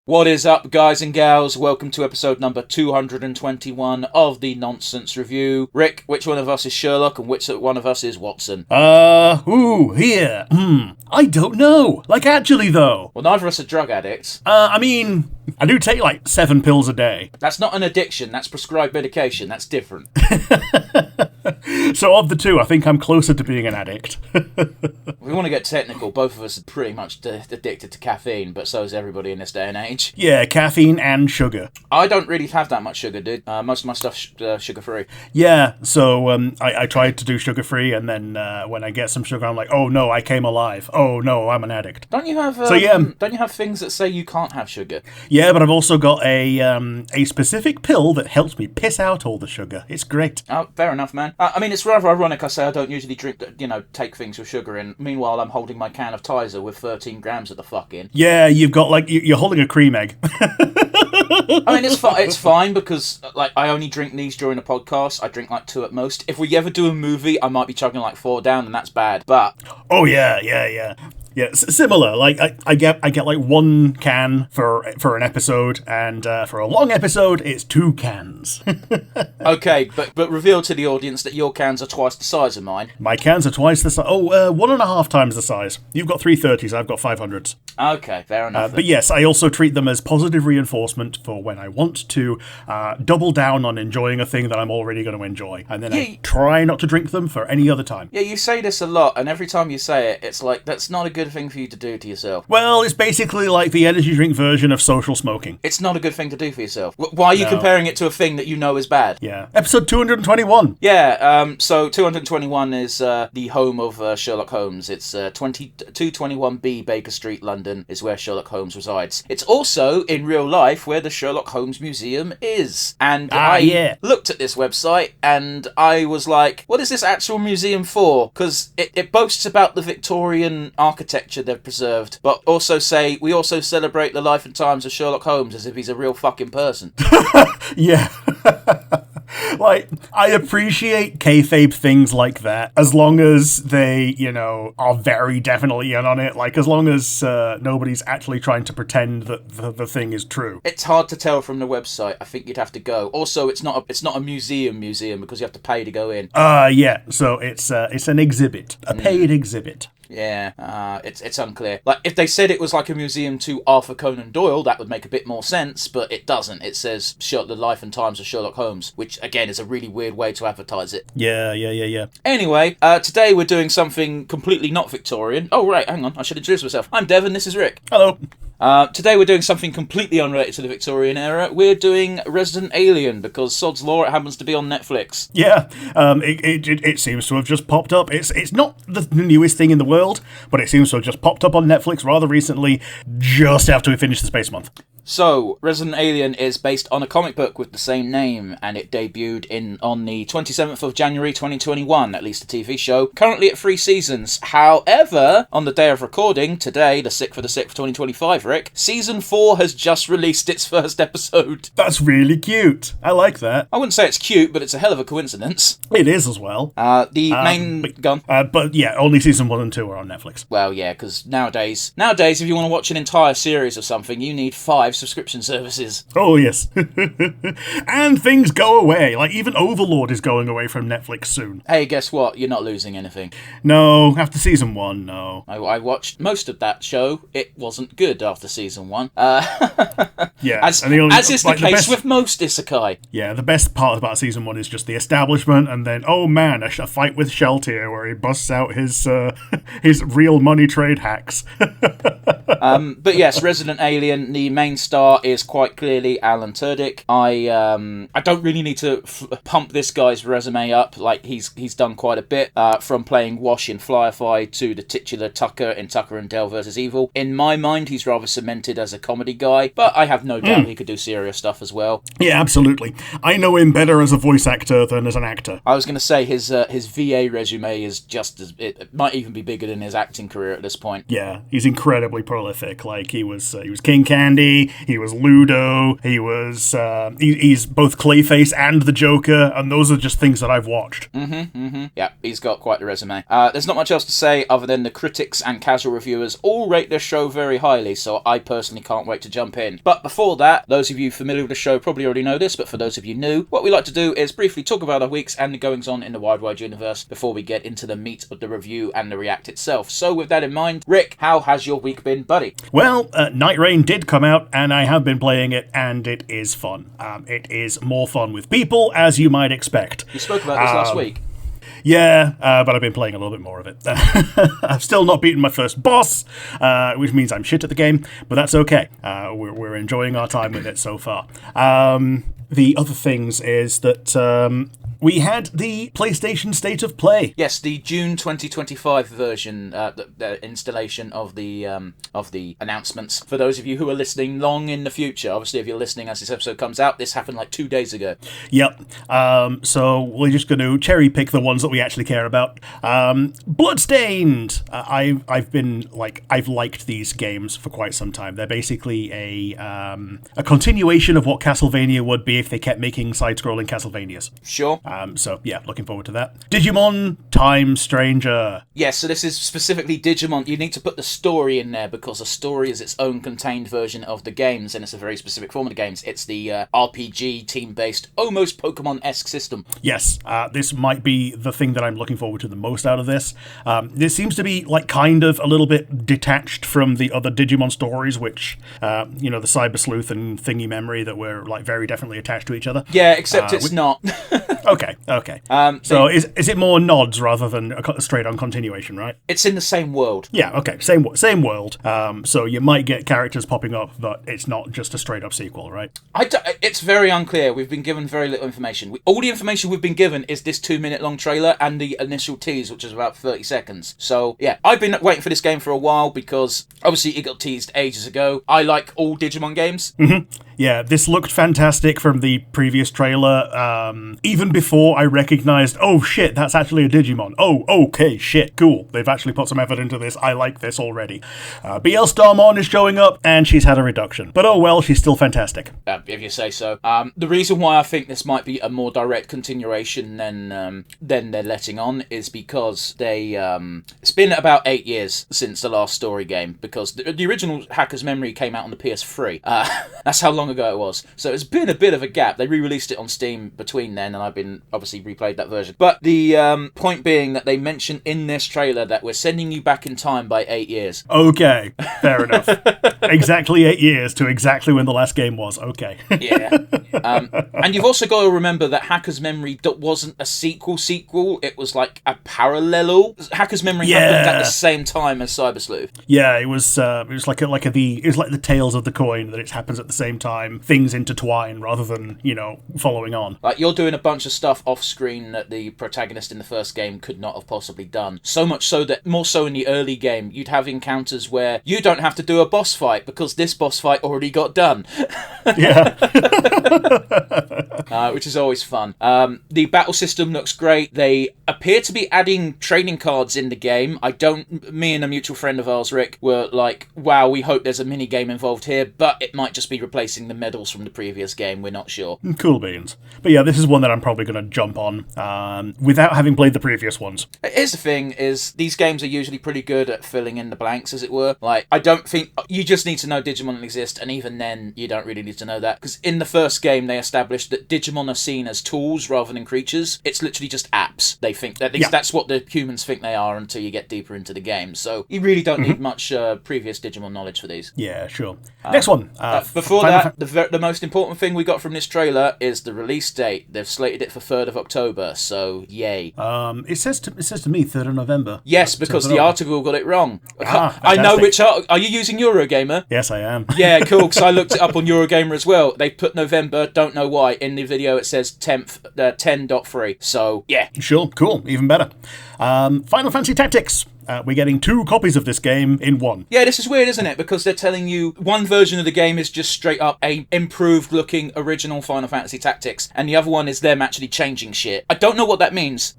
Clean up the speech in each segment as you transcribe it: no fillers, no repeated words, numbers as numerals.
What is up, guys and gals? Welcome to episode number 221 of the Nonsense Review. Rick, which one of us is Sherlock and which one of us is Watson? Here. I don't know. Actually, though. Well, neither of us are drug addicts. I do take 7 pills a day. That's not an addiction, that's prescribed medication, that's different. So of the two, I think I'm closer to being an addict. If we want to get technical, both of us are pretty much addicted to caffeine, but so is everybody in this day and age. Yeah, caffeine and sugar. I don't really have that much sugar, dude. Most of my stuff's sugar-free. Yeah, so I tried to do sugar-free, and then when I get some sugar, I'm like, oh no, I came alive. Oh no, I'm an addict. Don't you have don't you have things that say you can't have sugar? Yeah, but I've also got a specific pill that helps me piss out all the sugar. It's great. Oh, fair enough, man. It's rather ironic I say I don't usually drink, take things with sugar in. Meanwhile, I'm holding my can of Tizer with 13 grams of the fuck in. Yeah, you've got, you're holding a cream egg. It's fine because, I only drink these during a podcast. I drink, 2 at most. If we ever do a movie, I might be chugging, 4 down, and that's bad. But... Oh, yeah. Yeah, similar. I get 1 can for an episode, and for a long episode, it's 2 cans. Okay, but reveal to the audience that your cans are twice the size of mine. My cans are twice the size. 1.5 times the size. You've got 330s, I've got 500s. Okay, fair enough. But yes, I also treat them as positive reinforcement for when I want to double down on enjoying a thing that I'm already going to enjoy, and then I try not to drink them for any other time. Yeah, you say this a lot, and every time you say it, it's that's not a good thing for you to do to yourself. Well, it's basically like the energy drink version of social smoking. It's not a good thing to do for yourself. Why are you comparing it to a thing that you know is bad? Yeah. Episode 221. Yeah, so 221 is the home of Sherlock Holmes. It's 221B Baker Street, London, is where Sherlock Holmes resides. It's also, in real life, where the Sherlock Holmes Museum is. And I looked at this website, and I was like, what is this actual museum for? Because it boasts about the Victorian architecture they've preserved, but also say, we also celebrate the life and times of Sherlock Holmes as if he's a real fucking person. Yeah. I appreciate kayfabe things like that, as long as they, are very definitely in on it. As long as nobody's actually trying to pretend that the thing is true. It's hard to tell from the website. I think you'd have to go. Also, it's not a museum because you have to pay to go in. Yeah. So it's an exhibit, a paid exhibit. Yeah, it's unclear. If they said it was like a museum to Arthur Conan Doyle, that would make a bit more sense, but it doesn't. It says the life and times of Sherlock Holmes, which, again, is a really weird way to advertise it. Yeah. Anyway, today we're doing something completely not Victorian. Oh, right, hang on, I should introduce myself. I'm Devon, this is Rick. Hello. Today we're doing something completely unrelated to the Victorian era. We're doing Resident Alien, because sod's law, it happens to be on Netflix. Yeah, it seems to have just popped up. It's not the newest thing in the world, but it seems to have just popped up on Netflix rather recently, just after we finished the Space Month. So, Resident Alien is based on a comic book with the same name, and it debuted on the 27th of January 2021, at least the TV show, currently at 3 seasons. However, on the day of recording, today, the 6th of the 6th, 2025, Rick, Season 4 has just released its first episode. That's really cute. I like that. I wouldn't say it's cute, but it's a hell of a coincidence. It is as well. But yeah, only Season 1 and 2 are on Netflix. Well, yeah, because nowadays, if you want to watch an entire series of something, you need 5 subscription services. Oh, yes. And things go away. Even Overlord is going away from Netflix soon. Hey, guess what? You're not losing anything. No, after Season 1, no. I watched most of that show. It wasn't good after Season 1. Yeah. As is the case with most isekai. Yeah, the best part about Season 1 is just the establishment, and then, oh man, a fight with Sheltier where he busts out his real money trade hacks. But yes, Resident Alien, the main star is quite clearly Alan Tudyk. I don't really need to pump this guy's resume up. He's done quite a bit, from playing Wash in Firefly to the titular Tucker in Tucker and Dale vs. Evil. In my mind, he's rather cemented as a comedy guy, but I have no doubt he could do serious stuff as well. Yeah, absolutely. I know him better as a voice actor than as an actor. I was going to say his VA resume is it might even be bigger than his acting career at this point. Yeah, he's incredibly prolific. He was King Candy. he was Ludo, he was he's both Clayface and the Joker, and those are just things that I've watched. Yeah, he's got quite the resume. There's not much else to say other than the critics and casual reviewers all rate this show very highly, so I personally can't wait to jump in. But before that, those of you familiar with the show probably already know this, but for those of you new, what we like to do is briefly talk about our weeks and the goings-on in the wide universe before we get into the meat of the review and the react itself. So with that in mind, Rick, how has your week been, buddy? Well, Night Rain did come out, and I have been playing it, and it is fun. It is more fun with people, as you might expect. You spoke about this last week. Yeah, but I've been playing a little bit more of it. I've still not beaten my first boss, which means I'm shit at the game, but that's okay. We're enjoying our time with it so far. The other things is that we had the PlayStation State of Play. Yes, the June 2025 version, the installation of the announcements. For those of you who are listening long in the future, obviously if you're listening as this episode comes out, this happened like 2 days ago. Yep. So we're just going to cherry pick the ones that we actually care about. Bloodstained. I've liked these games for quite some time. They're basically a continuation of what Castlevania would be if they kept making side-scrolling Castlevanias. Sure. So yeah, looking forward to that. Digimon Time Stranger. Yes, so this is specifically Digimon. You need to put the story in there because the story is its own contained version of the games, and it's a very specific form of the games. It's the RPG team-based, almost Pokemon-esque system. Yes, this might be the thing that I'm looking forward to the most out of this. This seems to be like kind of a little bit detached from the other Digimon stories, which the Cyber Sleuth and Thingy Memory that were like very definitely attached to each other. Yeah, except it's not. Okay. So is it more nods rather than a straight-on continuation, right? It's in the same world. Yeah, okay, same world. So you might get characters popping up, but it's not just a straight-up sequel, right? It's very unclear. We've been given very little information. All the information we've been given is this 2-minute-long trailer and the initial tease, which is about 30 seconds. So, yeah, I've been waiting for this game for a while because, obviously, it got teased ages ago. I like all Digimon games. Mm-hmm. Yeah, this looked fantastic from the previous trailer. Even before I recognized, oh shit, that's actually a Digimon. Oh, okay, shit, cool. They've actually put some effort into this. I like this already. BL Starmon is showing up, and she's had a reduction. But oh well, she's still fantastic. If you say so. The reason why I think this might be a more direct continuation than they're letting on is because it's been about 8 years since the last story game, because the original Hacker's Memory came out on the PS3. That's how long ago it was. So it's been a bit of a gap. They re-released it on Steam between then, and I've been obviously replayed that version. But the point being that they mention in this trailer that we're sending you back in time by 8 years. Okay, fair enough. Exactly 8 years to exactly when the last game was. Okay. Yeah. And you've also got to remember that Hacker's Memory wasn't a sequel. It was like a parallel. Hacker's Memory happened at the same time as Cyber Sleuth. Yeah, it was like the tails of the coin, that it happens at the same time. Things intertwine rather than, following on. Like, you're doing a bunch of stuff off screen that the protagonist in the first game could not have possibly done. So much so that, more so in the early game, you'd have encounters where you don't have to do a boss fight because this boss fight already got done. Yeah. Which is always fun. The battle system looks great. They appear to be adding trading cards in the game. Me and a mutual friend of ours, Rick, were like, wow, we hope there's a mini game involved here, but it might just be replacing the medals from the previous game. We're not sure. Cool beans. But yeah, this is one that I'm probably going to jump on without having played the previous ones. Here's the thing, is these games are usually pretty good at filling in the blanks, as it were. Like, I don't think... You just need to know Digimon exist, and even then, you don't really need to know that. Because in the first game, they established that Digimon are seen as tools rather than creatures. It's literally just apps. They think that... That's what the humans think they are until you get deeper into the game. So, you really don't need much previous Digimon knowledge for these. Yeah, sure. Next one. Before that, the most important thing we got from this trailer is the release date. They've slated it for 3rd of October, so yay. It says to me 3rd of November. Yes, because the article got it wrong. I know which are you using Eurogamer? Yes, I am. Yeah, cool, because I looked it up on Eurogamer as well. They put November, don't know why. In the video it says 10.3, so yeah. Sure, cool, even better. Final Fantasy Tactics. We're getting 2 copies of this game in one. Yeah, this is weird, isn't it? Because they're telling you one version of the game is just straight up a improved looking original Final Fantasy Tactics, and the other one is them actually changing shit. I don't know what that means.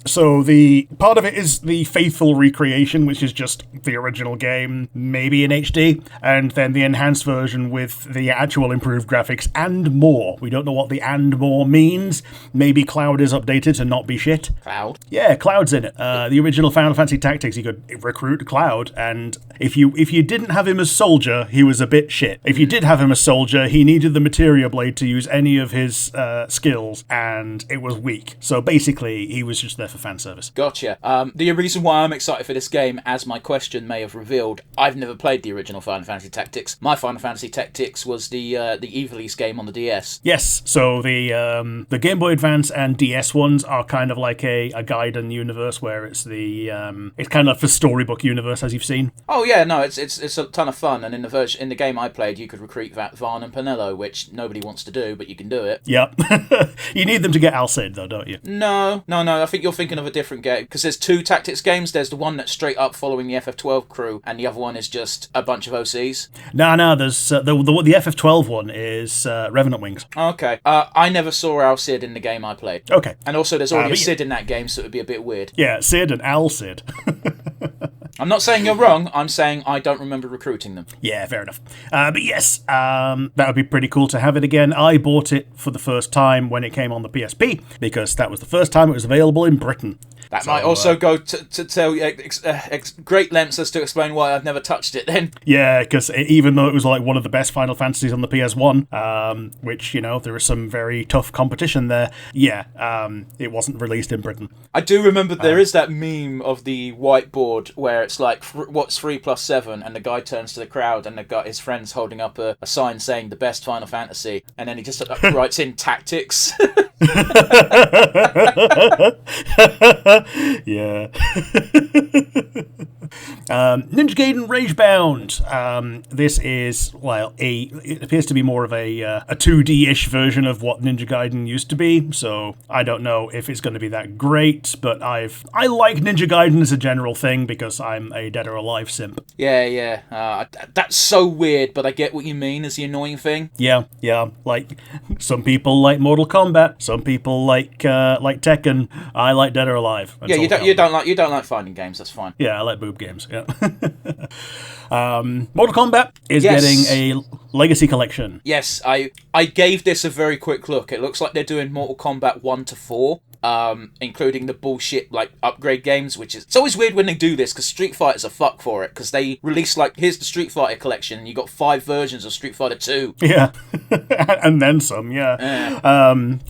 So the part of it is the faithful recreation, which is just the original game, maybe in HD, and then the enhanced version with the actual improved graphics and more. We don't know what the and more means. Maybe Cloud is updated to not be shit. Cloud? Yeah, Cloud's in it. The original Final Fantasy Tactics, you could recruit Cloud, and if you didn't have him as soldier, he was a bit shit. If you did have him as soldier, he needed the materia blade to use any of his skills, and it was weak. So basically, he was just there for fan service. Gotcha. The reason why I'm excited for this game, as my question may have revealed, I've never played the original Final Fantasy Tactics. My Final Fantasy Tactics was the Ivalice game on the DS. Yes, so the Game Boy Advance and DS ones are kind of like a Gaiden universe, where it's it's kind of a storybook universe, as you've seen. Oh yeah, no, it's a ton of fun, and in the game I played, you could recruit Varn and Penello, which nobody wants to do, but you can do it. Yep. You need them to get Alcid, though, don't you? No. I think you're thinking of a different game, because there's two tactics games. There's the one that's straight up following the FF12 crew, and the other one is just a bunch of OCs. No, there's the FF12 one is Revenant Wings. Okay. I never saw Alcid in the game I played. Okay. And also, there's already a Cid in that game, so it would be a bit weird. Yeah, Cid and Alcid. I'm not saying you're wrong, I'm saying I don't remember recruiting them. Yeah, fair enough. But yes, that would be pretty cool to have it again. I bought it for the first time when it came on the PSP, because that was the first time it was available in Britain. That might also go to tell you great lengths as to explain why I've never touched it then. Yeah, because even though it was like one of the best Final Fantasies on the PS1, which, there was some very tough competition there, it wasn't released in Britain. I do remember there is that meme of the whiteboard where it's like, what's 3 + 7? And the guy turns to the crowd and his friend's holding up a sign saying the best Final Fantasy, and then he just writes in tactics. Yeah. Ninja Gaiden Ragebound. This is, it appears to be more of a 2D-ish version of what Ninja Gaiden used to be, so I don't know if it's going to be that great, but I like Ninja Gaiden as a general thing because I'm a Dead or Alive simp. Yeah. That's so weird, but I get what you mean as the annoying thing. Yeah. Like, some people like Mortal Kombat, some people like Tekken. I like Dead or Alive. Yeah, you don't like fighting games. That's fine. Yeah, I like boob games. Yeah. Mortal Kombat is getting a Legacy Collection. Yes, I gave this a very quick look. It looks like they're doing Mortal Kombat 1 to 4. Including the bullshit upgrade games, which is, it's always weird when they do this because Street Fighter's a fuck for it, because they release here's the Street Fighter collection and you got 5 versions of Street Fighter 2. Yeah. And then some, yeah.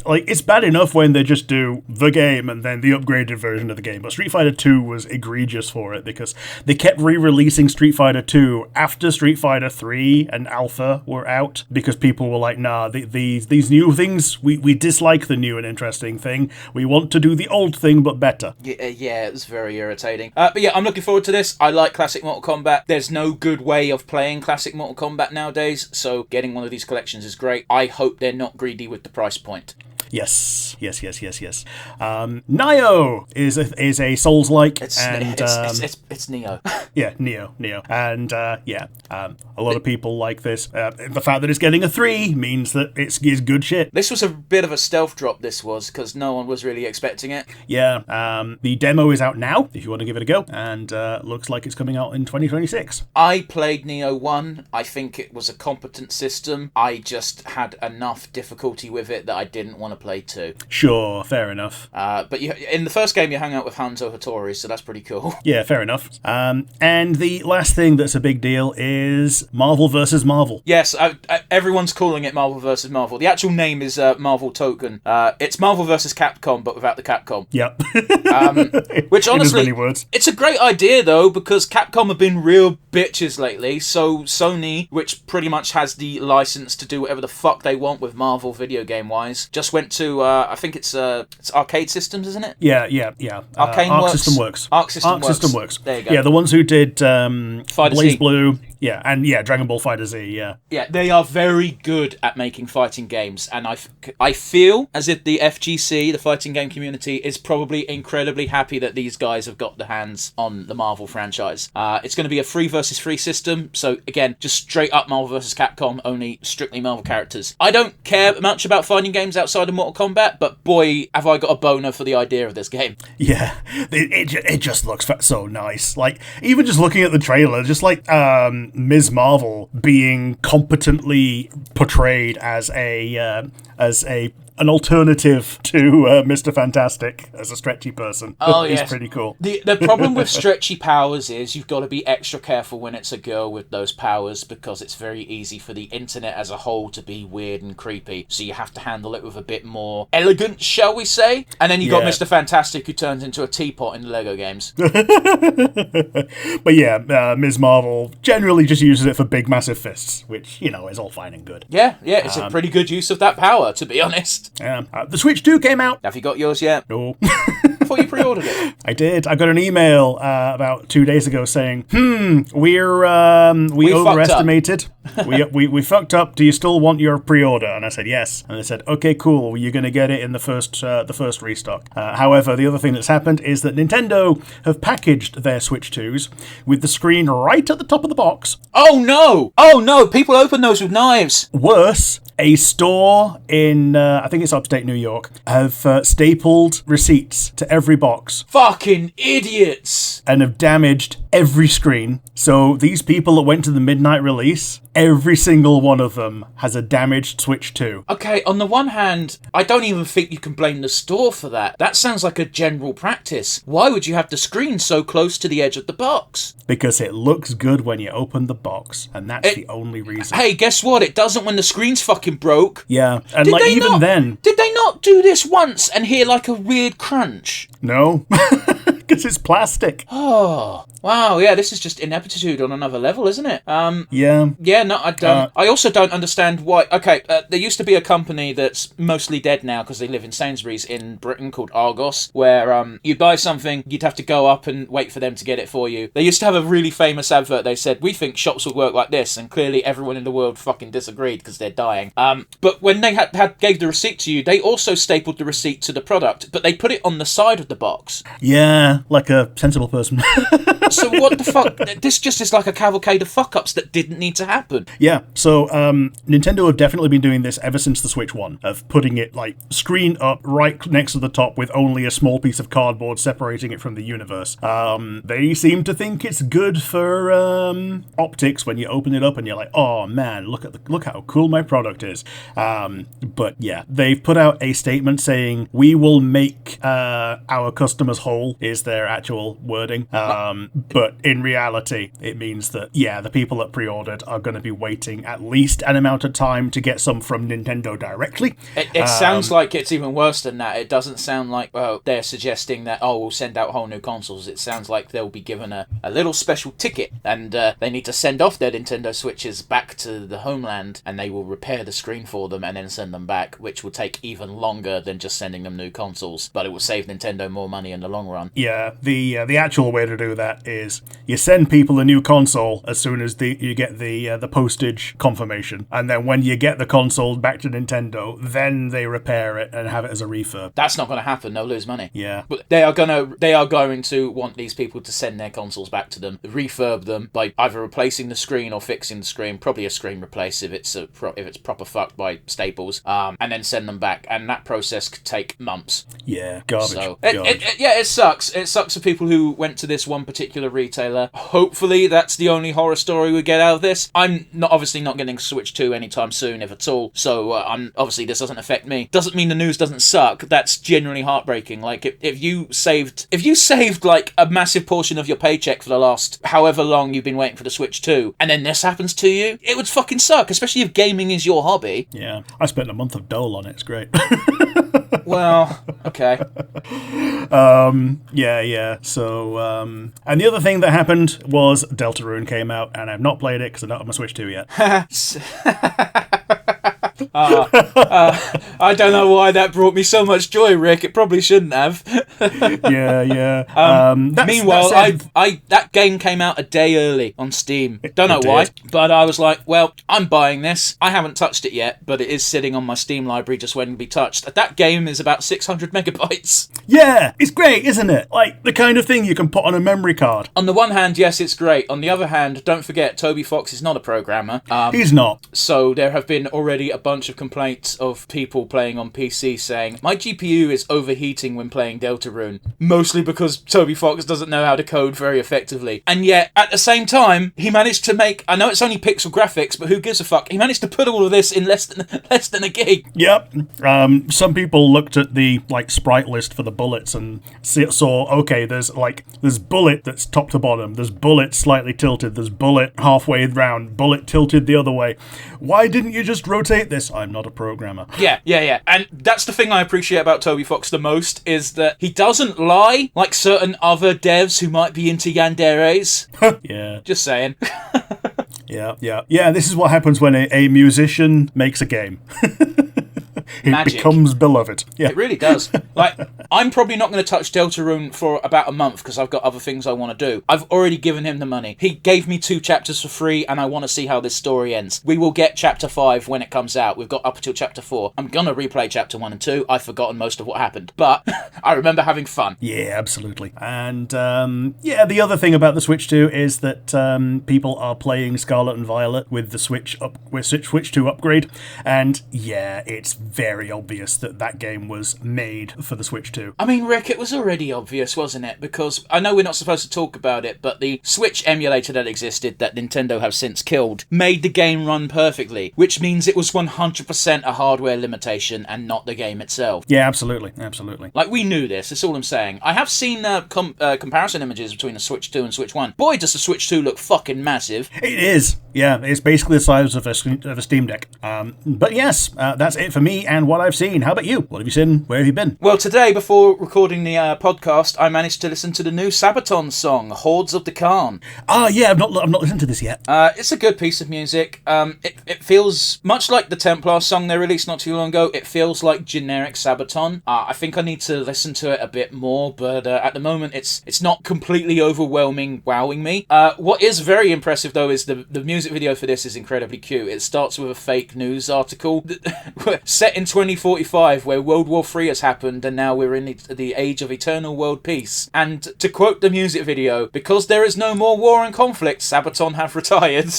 It's bad enough when they just do the game and then the upgraded version of the game, but Street Fighter 2 was egregious for it because they kept re-releasing Street Fighter 2 after Street Fighter 3 and Alpha were out because people were like, nah, these new things, we dislike the new and interesting thing. We want to do the old thing, but better. Yeah, it was very irritating. But yeah, I'm looking forward to this. I like classic Mortal Kombat. There's no good way of playing classic Mortal Kombat nowadays, so getting one of these collections is great. I hope they're not greedy with the price point. Yes. Nioh is a Souls-like, it's Neo. Yeah, Neo, and a lot of people like this. The fact that it's getting a 3 means that it's good shit. This was a bit of a stealth drop. This was because no one was really expecting it. Yeah. The demo is out now if you want to give it a go, and looks like it's coming out in 2026. I played Nioh 1. I think it was a competent system. I just had enough difficulty with it that I didn't want to play 2. Sure, fair enough. But in the first game you hang out with Hanzo Hattori, so that's pretty cool. Yeah, fair enough. And the last thing that's a big deal is Marvel vs. Marvel. Yes, everyone's calling it Marvel vs. Marvel. The actual name is Marvel Token. It's Marvel vs. Capcom, but without the Capcom. Yep. Which honestly, many words. It's a great idea though, because Capcom have been real bitches lately, so Sony, which pretty much has the license to do whatever the fuck they want with Marvel video game wise, just went to I think it's Arcade Systems, isn't it? Yeah. Arcane Arc Works. System Works. Arc System Works. System Works. There you go. Yeah, the ones who did Blaze Blue. Dragon Ball FighterZ, yeah. Yeah, they are very good at making fighting games, and I feel as if the FGC, the fighting game community, is probably incredibly happy that these guys have got their hands on the Marvel franchise. It's going to be a free versus free system, so again, just straight up Marvel versus Capcom, only strictly Marvel characters. I don't care much about fighting games outside of Mortal Kombat, but boy, have I got a boner for the idea of this game. Yeah, it just looks so nice. Like, even just looking at the trailer, just like Ms. Marvel being competently portrayed as an alternative to Mr. Fantastic as a stretchy person. Oh, is yes. pretty cool. The problem with stretchy powers is you've got to be extra careful when it's a girl with those powers, because it's very easy for the internet as a whole to be weird and creepy. So you have to handle it with a bit more elegance, shall we say? And then you got Mr. Fantastic, who turns into a teapot in the Lego games. But yeah, Ms. Marvel generally just uses it for big, massive fists, which, is all fine and good. Yeah, it's a pretty good use of that power, to be honest. The Switch 2 came out. Have you got yours yet? No. I thought you pre-ordered it. I did. I got an email about 2 days ago saying, we overestimated. we fucked up. Do you still want your pre-order? And I said yes. And they said, okay, cool. You're going to get it in the first restock. However, the other thing that's happened is that Nintendo have packaged their Switch 2s with the screen right at the top of the box. Oh no! People open those with knives. Worse, a store in, I think it's upstate New York, have stapled receipts to every box. Fucking idiots! And have damaged every screen. So these people that went to the midnight release, every single one of them has a damaged Switch 2. Okay, on the one hand, I don't even think you can blame the store for that. That sounds like a general practice. Why would you have the screen so close to the edge of the box? Because it looks good when you open the box, and that's the only reason. Hey, guess what? It doesn't when the screen's fucking broke. Yeah, and then... Did they not do this once and hear like a weird crunch? No. Because it's plastic. Oh, wow, yeah, this is just ineptitude on another level, isn't it? Yeah. Yeah, no, I don't. I also don't understand why. Okay, there used to be a company that's mostly dead now because they live in Sainsbury's in Britain called Argos, where you'd buy something, you'd have to go up and wait for them to get it for you. They used to have a really famous advert. They said, we think shops would work like this, and clearly everyone in the world fucking disagreed because they're dying. But when they gave the receipt to you, they also stapled the receipt to the product, but they put it on the side of the box. Yeah, like a sensible person. So what the fuck? This just is like a cavalcade of fuck-ups that didn't need to happen. Yeah, so Nintendo have definitely been doing this ever since the Switch 1, of putting it, like, screen up right next to the top with only a small piece of cardboard separating it from the universe. They seem to think it's good for optics when you open it up and you're like, oh man, look how cool my product is. But yeah, they've put out a statement saying, we will make our customers whole, is their actual wording. But in reality, it means that, yeah, the people that pre-ordered are going to be waiting at least an amount of time to get some from Nintendo directly. It sounds like it's even worse than that. It doesn't sound like, well, they're suggesting that, we'll send out whole new consoles. It sounds like they'll be given a little special ticket, and they need to send off their Nintendo Switches back to the homeland, and they will repair the screen for them and then send them back, which will take even longer than just sending them new consoles, but it will save Nintendo more money in the long run. Yeah, the actual way to do that is you send people a new console as soon as you get the postage confirmation, and then when you get the console back to Nintendo, then they repair it and have it as a refurb. That's not going to happen. They'll lose money. Yeah, but they are going to want these people to send their consoles back to them, refurb them by either replacing the screen or fixing the screen. Probably a screen replace if it's proper fucked by Staples, and then send them back. And that process could take months. Yeah, garbage. So it sucks. It sucks for people who went to this one particular retailer. Hopefully that's the only horror story we get out of this. I'm obviously not getting Switch 2 anytime soon, if at all. So obviously this doesn't affect me. Doesn't mean the news doesn't suck. That's genuinely heartbreaking. Like if you saved like a massive portion of your paycheck for the last however long you've been waiting for the Switch 2, and then this happens to you, it would fucking suck. Especially if gaming is your hobby. Yeah, I spent a month of dole on it. It's great. Well, okay. Yeah. So, and the other thing that happened was Deltarune came out, and I've not played it because I don't have my Switch 2 yet. I don't know why that brought me so much joy, Rick. It probably shouldn't have. Yeah. Meanwhile, that game came out a day early on Steam. Don't know why, but I was like, well, I'm buying this. I haven't touched it yet, but it is sitting on my Steam library just waiting to be touched. That game is about 600 megabytes. Yeah, it's great, isn't it? Like, the kind of thing you can put on a memory card. On the one hand, yes, it's great. On the other hand, don't forget, Toby Fox is not a programmer. He's not. So there have been already a bunch of complaints of people playing on PC saying, my GPU is overheating when playing Deltarune, mostly because Toby Fox doesn't know how to code very effectively. And yet, at the same time, he managed to make, I know it's only pixel graphics, but who gives a fuck? He managed to put all of this in less than a gig. Yep. Some people looked at the sprite list for the bullets and saw, okay, there's bullet that's top to bottom, there's bullet slightly tilted, there's bullet halfway round, bullet tilted the other way. Why didn't you just rotate this? I'm not a programmer. Yeah. And that's the thing I appreciate about Toby Fox the most, is that he doesn't lie like certain other devs who might be into yanderes. Yeah. Just saying. Yeah, this is what happens when a musician makes a game. It Magic. becomes beloved. Yeah. It really does. Like, I'm probably not going to touch Deltarune for about a month because I've got other things I want to do. I've already given him the money. He gave me 2 chapters for free, and I want to see how this story ends. We will get chapter 5 when it comes out. We've got up until chapter 4. I'm going to replay chapter 1 and 2. I've forgotten most of what happened, but I remember having fun. Yeah, absolutely. And the other thing about the Switch 2 is that people are playing Scarlet and Violet with the Switch 2 upgrade, and yeah, it's very obvious that game was made for the Switch 2. I mean, Rick, it was already obvious, wasn't it? Because I know we're not supposed to talk about it, but the Switch emulator that existed, that Nintendo have since killed, made the game run perfectly, which means it was 100% a hardware limitation and not the game itself. Yeah, absolutely. Like, we knew this, that's all I'm saying. I have seen comparison images between the Switch 2 and Switch 1. Boy, does the Switch 2 look fucking massive. It is. Yeah, it's basically the size of a Steam Deck. But yes, that's it for me and what I've seen. How about you? What have you seen? Where have you been? Well, today, before recording the podcast, I managed to listen to the new Sabaton song, Hordes of the Khan. Yeah, I've not listened to this yet. It's a good piece of music. It feels much like the Templar song they released not too long ago. It feels like generic Sabaton. I think I need to listen to it a bit more, but at the moment, it's not completely overwhelming, wowing me. What is very impressive, though, is the music video for this is incredibly cute. It starts with a fake news article set in 2045, where World War III has happened, and now we're in the age of eternal world peace. And to quote the music video, because there is no more war and conflict, Sabaton have retired.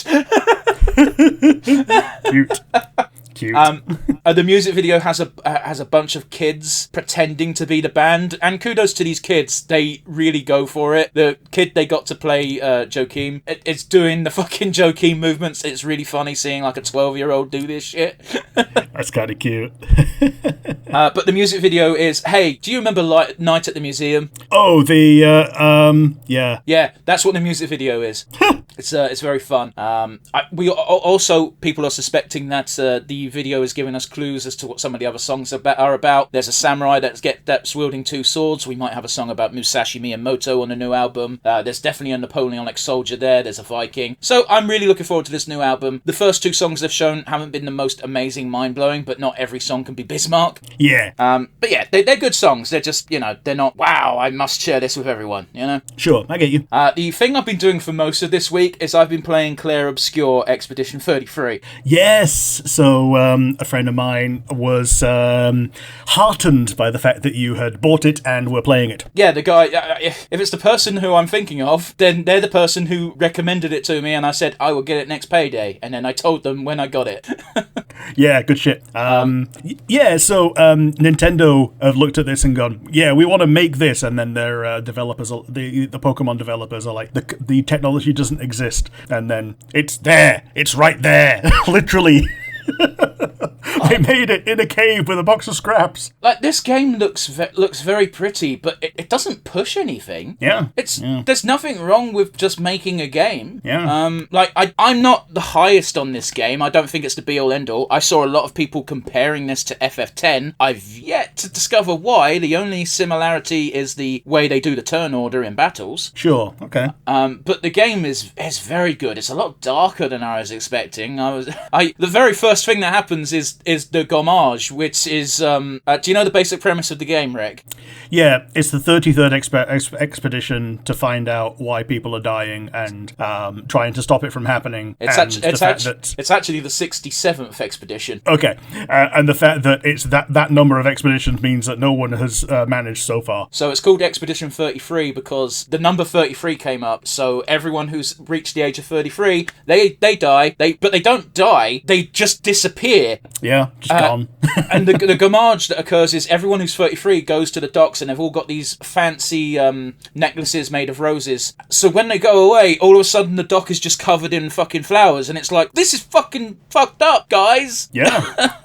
Cute. The music video has a bunch of kids pretending to be the band, and kudos to these kids. They really go for it. The kid they got to play, Joakim, it's doing the fucking Joakim movements. It's really funny seeing like a 12-year-old do this shit. That's kind of cute. But the music video is, hey, do you remember Night at the Museum? Oh, yeah. Yeah, that's what the music video is. It's very fun. People are suspecting that the video is giving us clues as to what some of the other songs are about. There's a samurai that's wielding 2 swords. We might have a song about Musashi Miyamoto on the new album. There's definitely a Napoleonic soldier there. There's a Viking. So I'm really looking forward to this new album. The first 2 songs they've shown haven't been the most amazing, mind-blowing, but not every song can be Bismarck. Yeah. But yeah, they're good songs. They're just, they're not, wow, I must share this with everyone, Sure, I get you. The thing I've been doing for most of this week is I've been playing Clair Obscur Expedition 33. Yes, so a friend of mine was heartened by the fact that you had bought it and were playing it. Yeah, the guy, if it's the person who I'm thinking of, then they're the person who recommended it to me, and I said I will get it next payday, and then I told them when I got it. Yeah, good shit. So Nintendo have looked at this and gone, yeah, we want to make this, and then their developers, the Pokemon developers are like, the technology doesn't exist, and then it's there, it's right there, literally. They made it in a cave with a box of scraps. Like, this game looks very pretty, but it doesn't push anything. Yeah. There's nothing wrong with just making a game. Yeah. I'm not the highest on this game. I don't think it's the be-all, end-all. I saw a lot of people comparing this to FF10. I've yet to discover why. The only similarity is the way they do the turn order in battles. Sure, okay. But the game is very good. It's a lot darker than I was expecting. The very first thing that happens is is the Gommage, which is do you know the basic premise of the game, Rick? Yeah, it's the 33rd expedition to find out why people are dying and trying to stop it from happening. It's actually the 67th expedition. Okay, and the fact that it's that number of expeditions means that no one has managed so far. So it's called Expedition 33 because the number 33 came up. So everyone who's reached the age of 33, they die. But they don't die. They just disappear. Yeah, just gone. And the Gommage that occurs is everyone who's 33 goes to the docks and they've all got these fancy necklaces made of roses. So when they go away, all of a sudden the dock is just covered in fucking flowers, and it's like, this is fucking fucked up, guys. Yeah.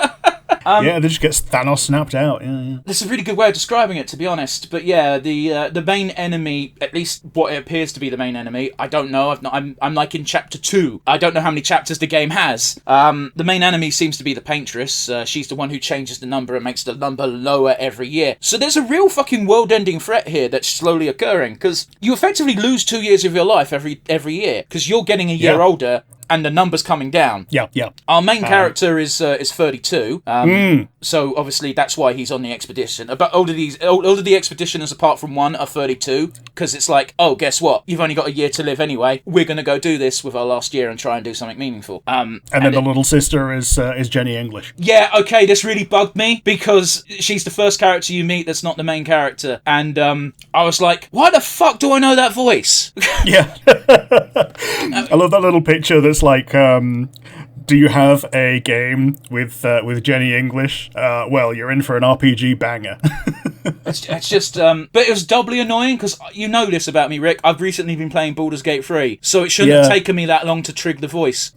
Yeah, they just get Thanos snapped out. Yeah. That's a really good way of describing it, to be honest. But yeah, the main enemy, at least what it appears to be the main enemy, I don't know. I'm like in chapter 2. I don't know how many chapters the game has. The main enemy seems to be the paintress. She's the one who changes the number and makes the number lower every year. So there's a real fucking world-ending threat here that's slowly occurring, because you effectively lose 2 years of your life every year, because you're getting a year older. And the number's coming down. Yeah. Our main character is 32. So obviously that's why he's on the expedition. But all of the expeditioners apart from one are 32, because it's like, oh, guess what? You've only got a year to live anyway. We're going to go do this with our last year and try and do something meaningful. And then the little sister is Jenny English. Yeah, okay, this really bugged me because she's the first character you meet that's not the main character. And I was like, why the fuck do I know that voice? Yeah. I love that little picture that's like, do you have a game with Jenny English? Well, you're in for an RPG banger. It's just, but it was doubly annoying because you know this about me, Rick. I've recently been playing Baldur's Gate 3, so it shouldn't have taken me that long to trig the voice.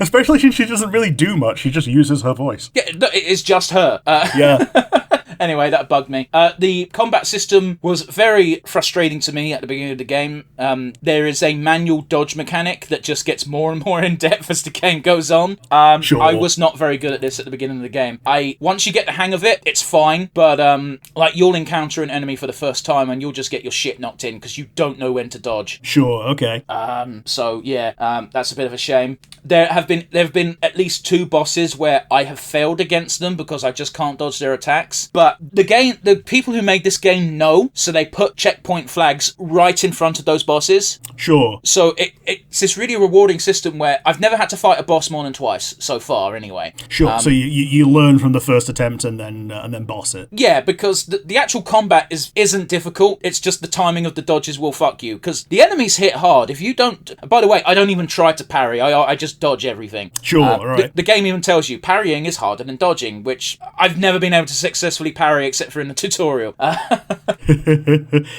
Especially since she doesn't really do much. She just uses her voice. Yeah, it is just her. Yeah. Anyway, that bugged me. The combat system was very frustrating to me at the beginning of the game. There is a manual dodge mechanic that just gets more and more in depth as the game goes on. Sure. I was not very good at this at the beginning of the game. Once you get the hang of it, it's fine, but like you'll encounter an enemy for the first time and you'll just get your shit knocked in because you don't know when to dodge. Sure, okay. So yeah, that's a bit of a shame. There have been at least 2 bosses where I have failed against them because I just can't dodge their attacks. But the people who made this game know, so they put checkpoint flags right in front of those bosses. Sure. So it's this really rewarding system where I've never had to fight a boss more than twice so far, anyway. Sure. So you learn from the first attempt and then boss it. Yeah, because the actual combat isn't difficult. It's just the timing of the dodges will fuck you because the enemies hit hard. If you don't, by the way, I don't even try to parry. I just dodge everything. Sure. Right. The game even tells you parrying is harder than dodging, which I've never been able to successfully parry except for in the tutorial.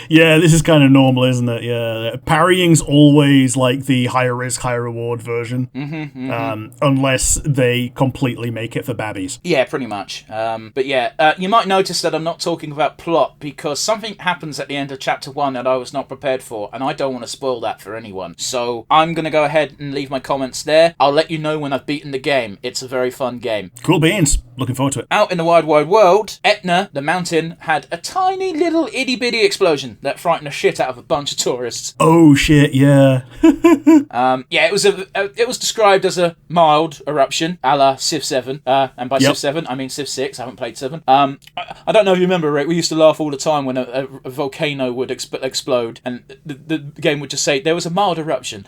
Yeah, this is kind of normal, isn't it? Yeah, parrying's always like the higher risk, higher reward version, unless they completely make it for babbies. Yeah, pretty much. But yeah, you might notice that I'm not talking about plot because something happens at the end of chapter 1 that I was not prepared for, and I don't want to spoil that for anyone. So I'm going to go ahead and leave my comments there. I'll let you know when I've beaten the game. It's a very fun game. Cool beans. Looking forward to it. Out in the wide world, Etna, the mountain, had a tiny little itty-bitty explosion that frightened the shit out of a bunch of tourists. Oh shit, yeah. Yeah, it was described as a mild eruption, a la Civ 7, and by Civ 7 I mean Civ 6. I haven't played 7. I don't know if you remember, Rick, we used to laugh all the time when a volcano would explode, and the game would just say there was a mild eruption.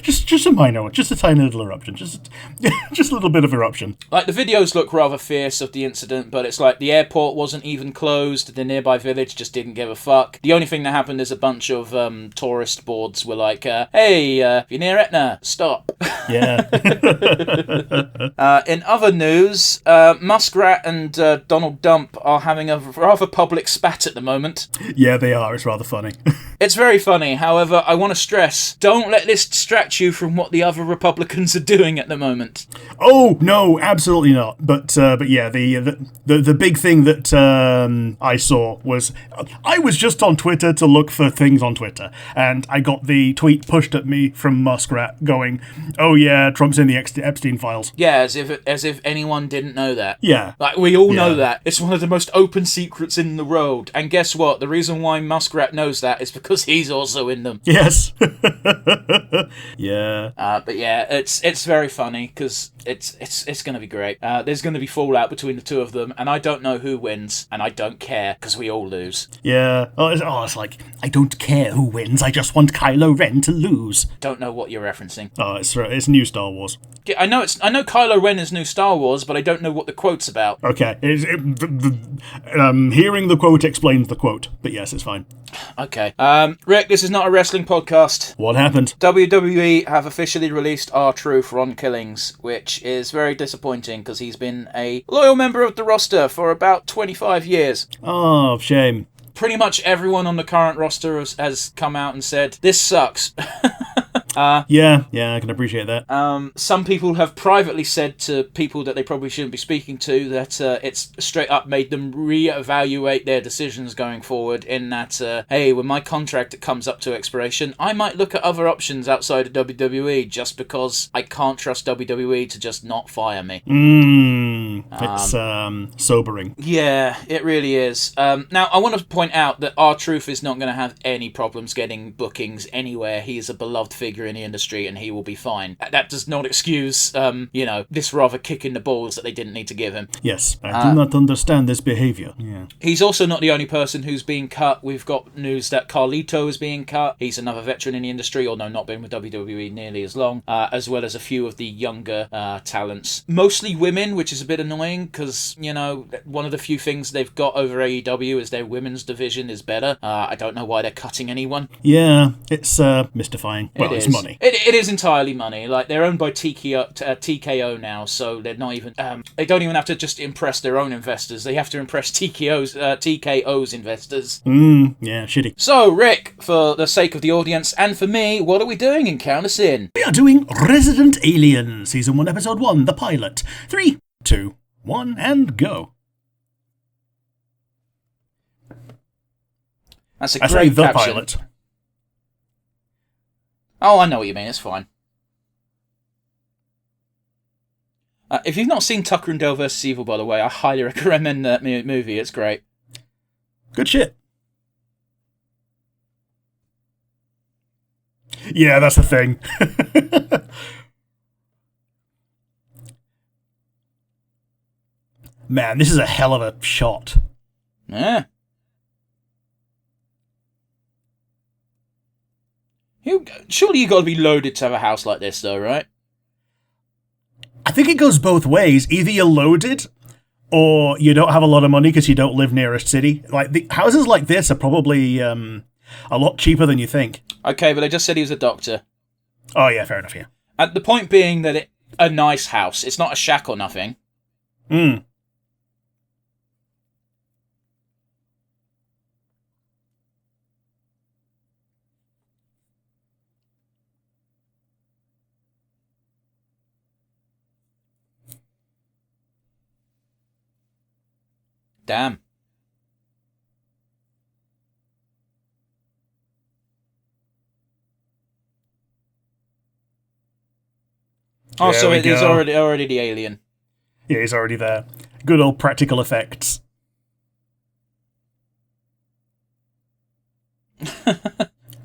Just a minor one, just a tiny little eruption, just a little bit of eruption. Like, the videos look rather fierce of the incident, but it's like the airport wasn't even closed, the nearby village just didn't give a fuck. The only thing that happened is a bunch of tourist boards were like, hey, if you're near Etna, stop. Yeah. In other news, Muskrat and Donald Dump are having a rather public spat at the moment. Yeah, they are. It's rather funny. It's very funny. However, I want to stress, don't let this distract you from what the other Republicans are doing at the moment. Oh, no, absolutely not. But yeah, the big thing that I saw was, I was just on Twitter to look for things on Twitter, and I got the tweet pushed at me from Muskrat going, oh yeah, Trump's in the Epstein files. Yeah, as if anyone didn't know that. Yeah. Like, we all know that. It's one of the most open secrets in the world. And guess what? The reason why Muskrat knows that is because he's also in them. Yes. Yeah. But yeah, it's very funny because it's going to be great. There's going to be fallout between the two of them, and I don't know who wins, and I don't care because we all lose. Yeah. It's like, I don't care who wins, I just want Kylo Ren to lose. Don't know what you're referencing. Oh, it's new Star Wars. Yeah, I know Kylo Ren is new Star Wars, but I don't know what the quote's about. Okay. Hearing the quote explains the quote, but yes, it's fine. Okay. Rick, this is not a wrestling podcast. What happened? WWE have officially released R-Truth Ron Killings, which is very disappointing because he's been a loyal member of the roster for about 25 years. Oh, shame. Pretty much everyone on the current roster has come out and said, this sucks. Yeah, I can appreciate that. Some people have privately said to people that they probably shouldn't be speaking to that it's straight up made them reevaluate their decisions going forward, in that, hey, when my contract comes up to expiration, I might look at other options outside of WWE just because I can't trust WWE to just not fire me. It's sobering. Yeah, it really is. Now, I want to point out that R-Truth is not going to have any problems getting bookings anywhere. He is a beloved figure in the industry and he will be fine. That does not excuse, this rather kick in the balls that they didn't need to give him. Yes, I do not understand this behavior. Yeah. He's also not the only person who's being cut. We've got news that Carlito is being cut. He's another veteran in the industry, although not been with WWE nearly as long, as well as a few of the younger talents. Mostly women, which is a bit annoying because, one of the few things they've got over AEW is their women's division is better. I don't know why they're cutting anyone. Yeah, it's mystifying. Well, it's money. It is entirely money. Like, they're owned by TKO now, so they're not even. They don't even have to just impress their own investors. They have to impress TKO's investors. Yeah, shitty. So, Rick, for the sake of the audience and for me, what are we doing in Count Us In? We are doing Resident Alien, Season 1, Episode 1, the pilot. 3, 2, 1, and go. That's a great the caption. Pilot. Oh, I know what you mean. It's fine. If you've not seen Tucker and Dale vs. Evil, by the way, I highly recommend that movie. It's great. Good shit. Yeah, that's the thing. Man, this is a hell of a shot. Yeah. Surely you got to be loaded to have a house like this, though, right? I think it goes both ways. Either you're loaded, or you don't have a lot of money because you don't live near a city. Like, the houses like this are probably a lot cheaper than you think. Okay, but I just said he was a doctor. Oh, yeah, fair enough, yeah. The point being that a nice house. It's not a shack or nothing. Damn. Oh, so it is already the alien. Yeah, he's already there. Good old practical effects.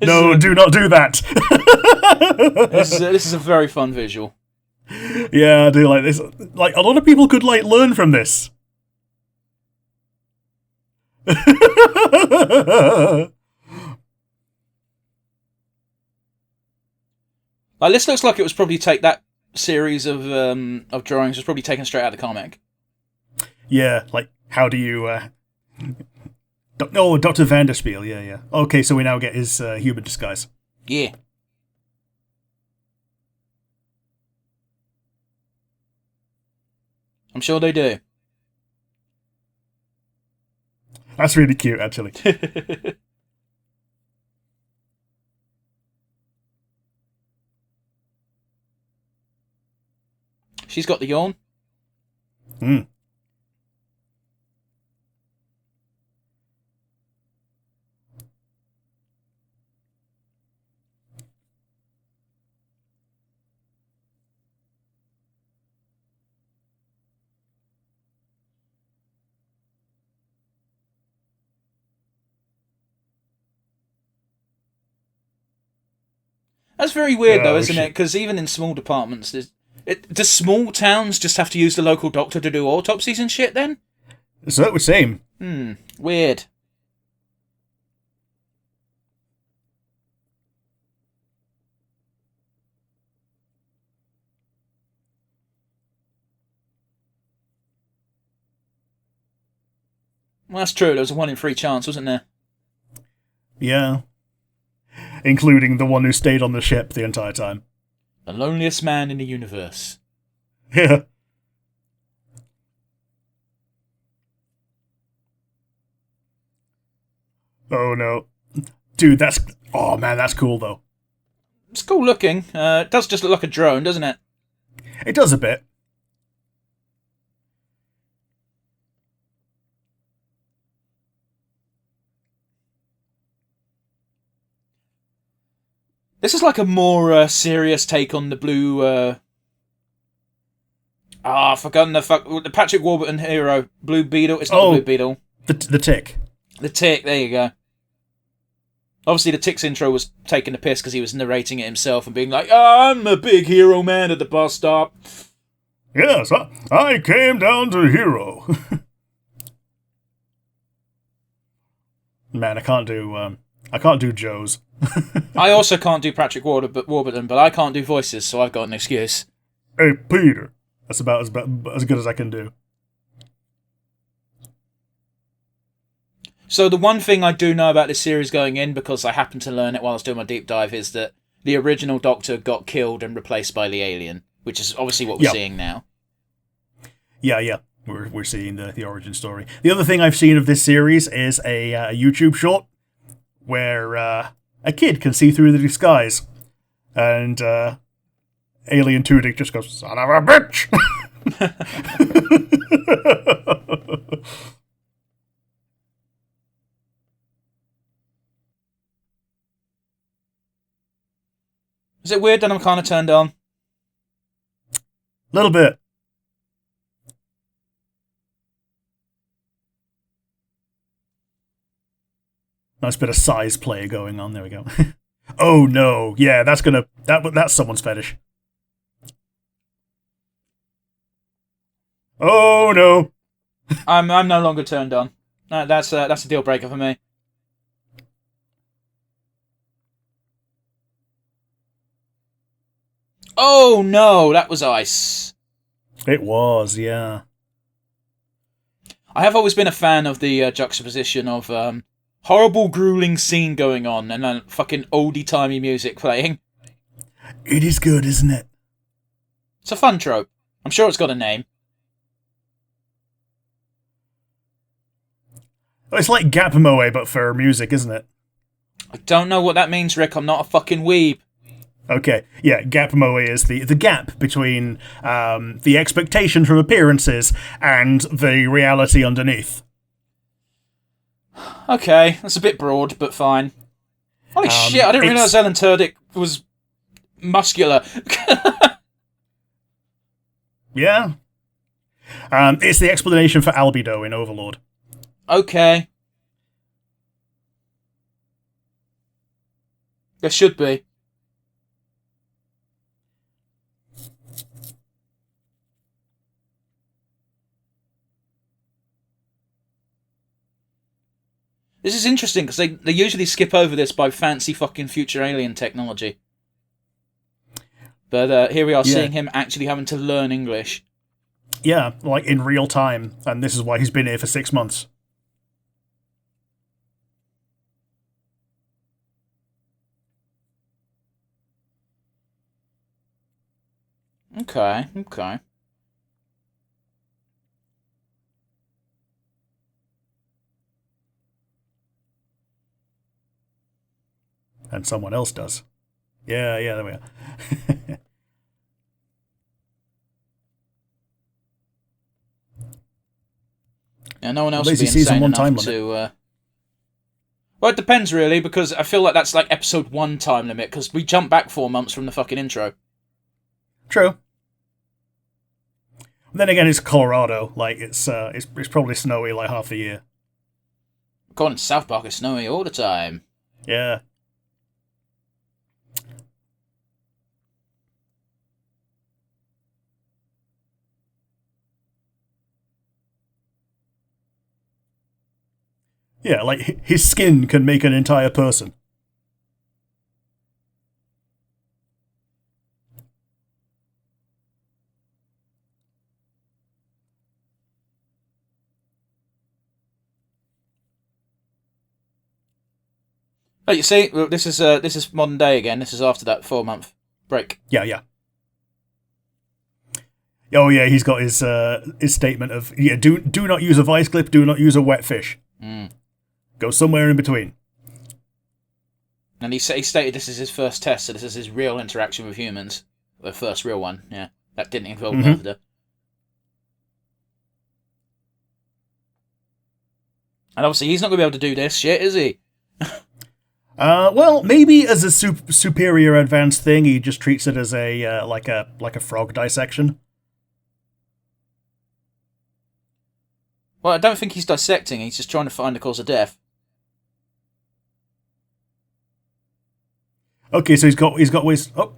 No, do not do that. This is a very fun visual. Yeah, I do like this. Like, a lot of people could learn from this. Like, this looks like it was probably that series of drawings was probably taken straight out of the comic. Yeah, like, how do you Dr. Vanderspiel, yeah. Okay, so we now get his human disguise. Yeah. I'm sure they do. That's really cute, actually. She's got the yawn. That's very weird, though, Oh, isn't it? shit. Because even in small departments, do small towns just have to use the local doctor to do autopsies and shit, then? So it would seem. Weird. Well, that's true. There was a 1 in 3 chance, wasn't there? Yeah. Including the one who stayed on the ship the entire time. The loneliest man in the universe. Yeah. Oh no. Dude, that's... Oh man, that's cool though. It's cool looking. It does just look like a drone, doesn't it? It does a bit. This is like a more serious take on the blue... I've forgotten the Patrick Warburton hero. Blue Beetle. It's not the Blue Beetle. The Tick. The Tick, there you go. Obviously, the Tick's intro was taking the piss because he was narrating it himself and being like, I'm a big hero man at the bus stop. Yes, I came down to hero. Man, I can't do Joe's. I also can't do Patrick Warburton, but I can't do voices, so I've got an excuse. Hey, Peter. That's about as good as I can do. So the one thing I do know about this series going in, because I happened to learn it while I was doing my deep dive, is that the original Doctor got killed and replaced by the alien, which is obviously what we're seeing now. Yeah. We're seeing the origin story. The other thing I've seen of this series is a YouTube short where a kid can see through the disguise, and Alien Tudyk just goes, "Son of a bitch!" Is it weird that I'm kind of turned on? Little bit. Nice bit of size play going on. There we go. Oh no! Yeah, that's someone's fetish. Oh no! I'm no longer turned on. No, that's a deal breaker for me. Oh no, that was ice. It was, yeah. I have always been a fan of the juxtaposition of horrible, grueling scene going on and then fucking oldie-timey music playing. It is good, isn't it? It's a fun trope. I'm sure it's got a name. It's like Gap Moe, but for music, isn't it? I don't know what that means, Rick. I'm not a fucking weeb. Okay, yeah, Gap Moe is the gap between the expectation from appearances and the reality underneath. Okay, that's a bit broad, but fine. Holy shit, I didn't realise Alan Tudyk was muscular. Yeah. It's the explanation for albedo in Overlord. Okay. There should be. This is interesting because they usually skip over this by fancy fucking future alien technology. But here we are seeing him actually having to learn English. Yeah, like in real time, and this is why he's been here for 6 months. Okay. And someone else does. Yeah, there we are. Yeah, no one else At would least be he sees insane on one enough time to... Well, it depends, really, because I feel like that's like episode 1 time limit, because we jump back 4 months from the fucking intro. True. Then again, it's Colorado. Like, it's probably snowy like half the year. According to South Park, it's snowy all the time. Yeah. Yeah, like his skin can make an entire person. Oh, you see, well, this is modern day again. This is after that 4 month break. Yeah, yeah. Oh yeah, he's got his statement of do not use a vice clip, do not use a wet fish. Go somewhere in between. And he stated this is his first test, so this is his real interaction with humans, the first real one. Yeah, that didn't involve murder. And obviously, he's not going to be able to do this shit, is he? Well, maybe as a superior advanced thing, he just treats it as a like a frog dissection. Well, I don't think he's dissecting. He's just trying to find the cause of death. Okay, so he's got ways. Oh.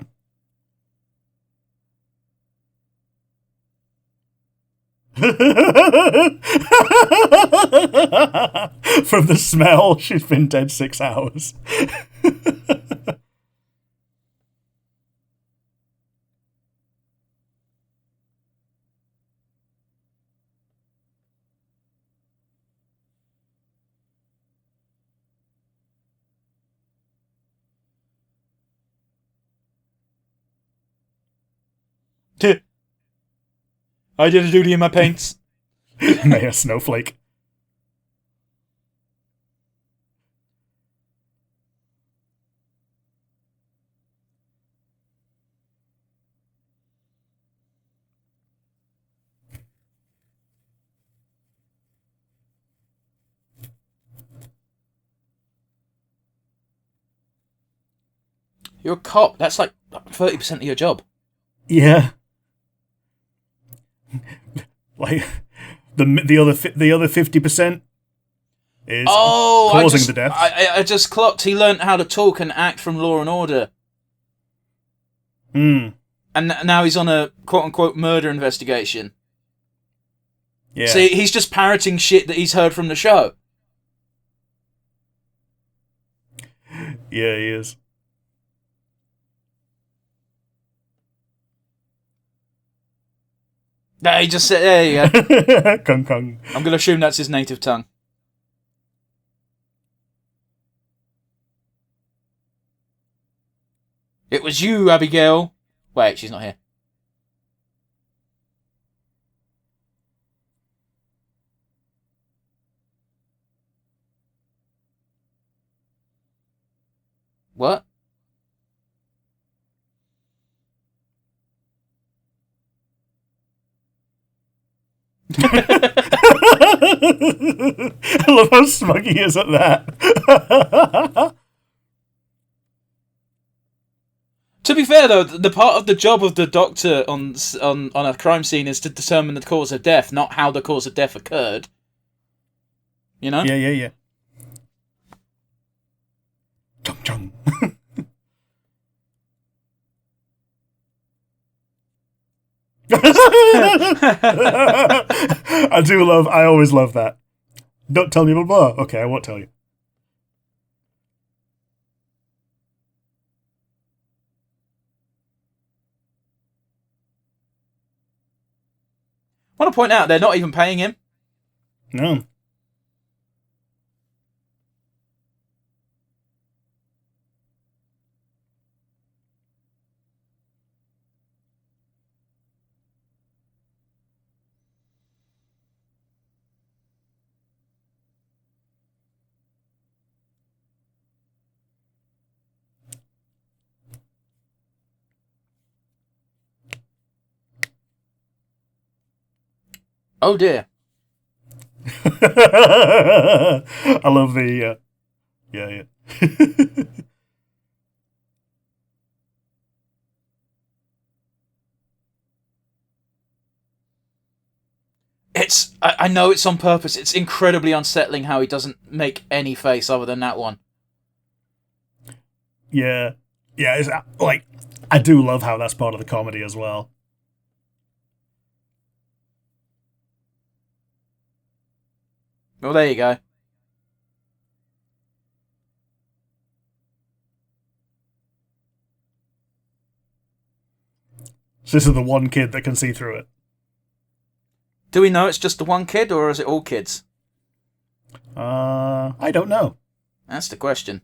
From the smell, she's been dead 6 hours. I did a duty in my paints. May a snowflake. You're a cop. That's like 30% of your job. Yeah. Like the other 50% is causing the death. I just clocked. He learnt how to talk and act from Law and Order. And now he's on a quote-unquote murder investigation. Yeah. See, he's just parroting shit that he's heard from the show. Yeah, he is. No, he just said, there you go. Kung kung. I'm going to assume that's his native tongue. It was you, Abigail. Wait, she's not here. What? I love how smug he is at that. To be fair, though, the part of the job of the doctor on a crime scene is to determine the cause of death, not how the cause of death occurred. You know? Yeah. Chung chung. I always love that. Don't tell me blah blah. Okay, I won't tell you. I want to point out, they're not even paying him. No. Oh dear. I love the yeah. I know it's on purpose. It's incredibly unsettling how he doesn't make any face other than that one. Yeah. It's like, I do love how that's part of the comedy as well. Well, there you go. So this is the one kid that can see through it. Do we know it's just the one kid, or is it all kids? I don't know. That's the question.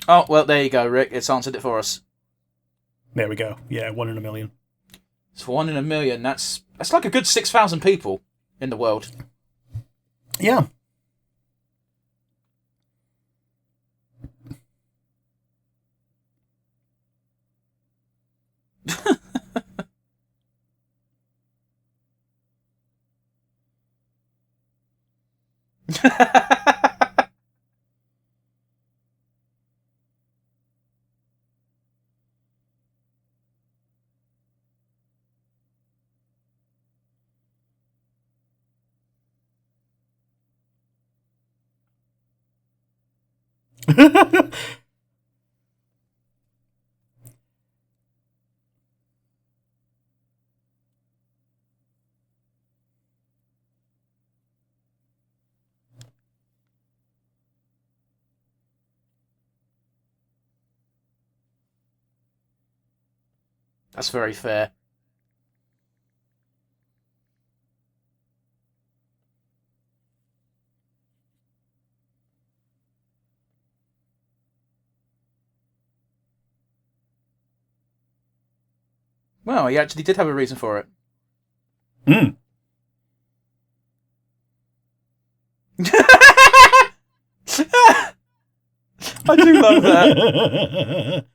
Oh, well, there you go, Rick. It's answered it for us. There we go. Yeah, 1 in a million. It's 1 in a million. That's like a good 6,000 people in the world. Yeah. That's very fair. Well, he actually did have a reason for it. Mm. I do love that.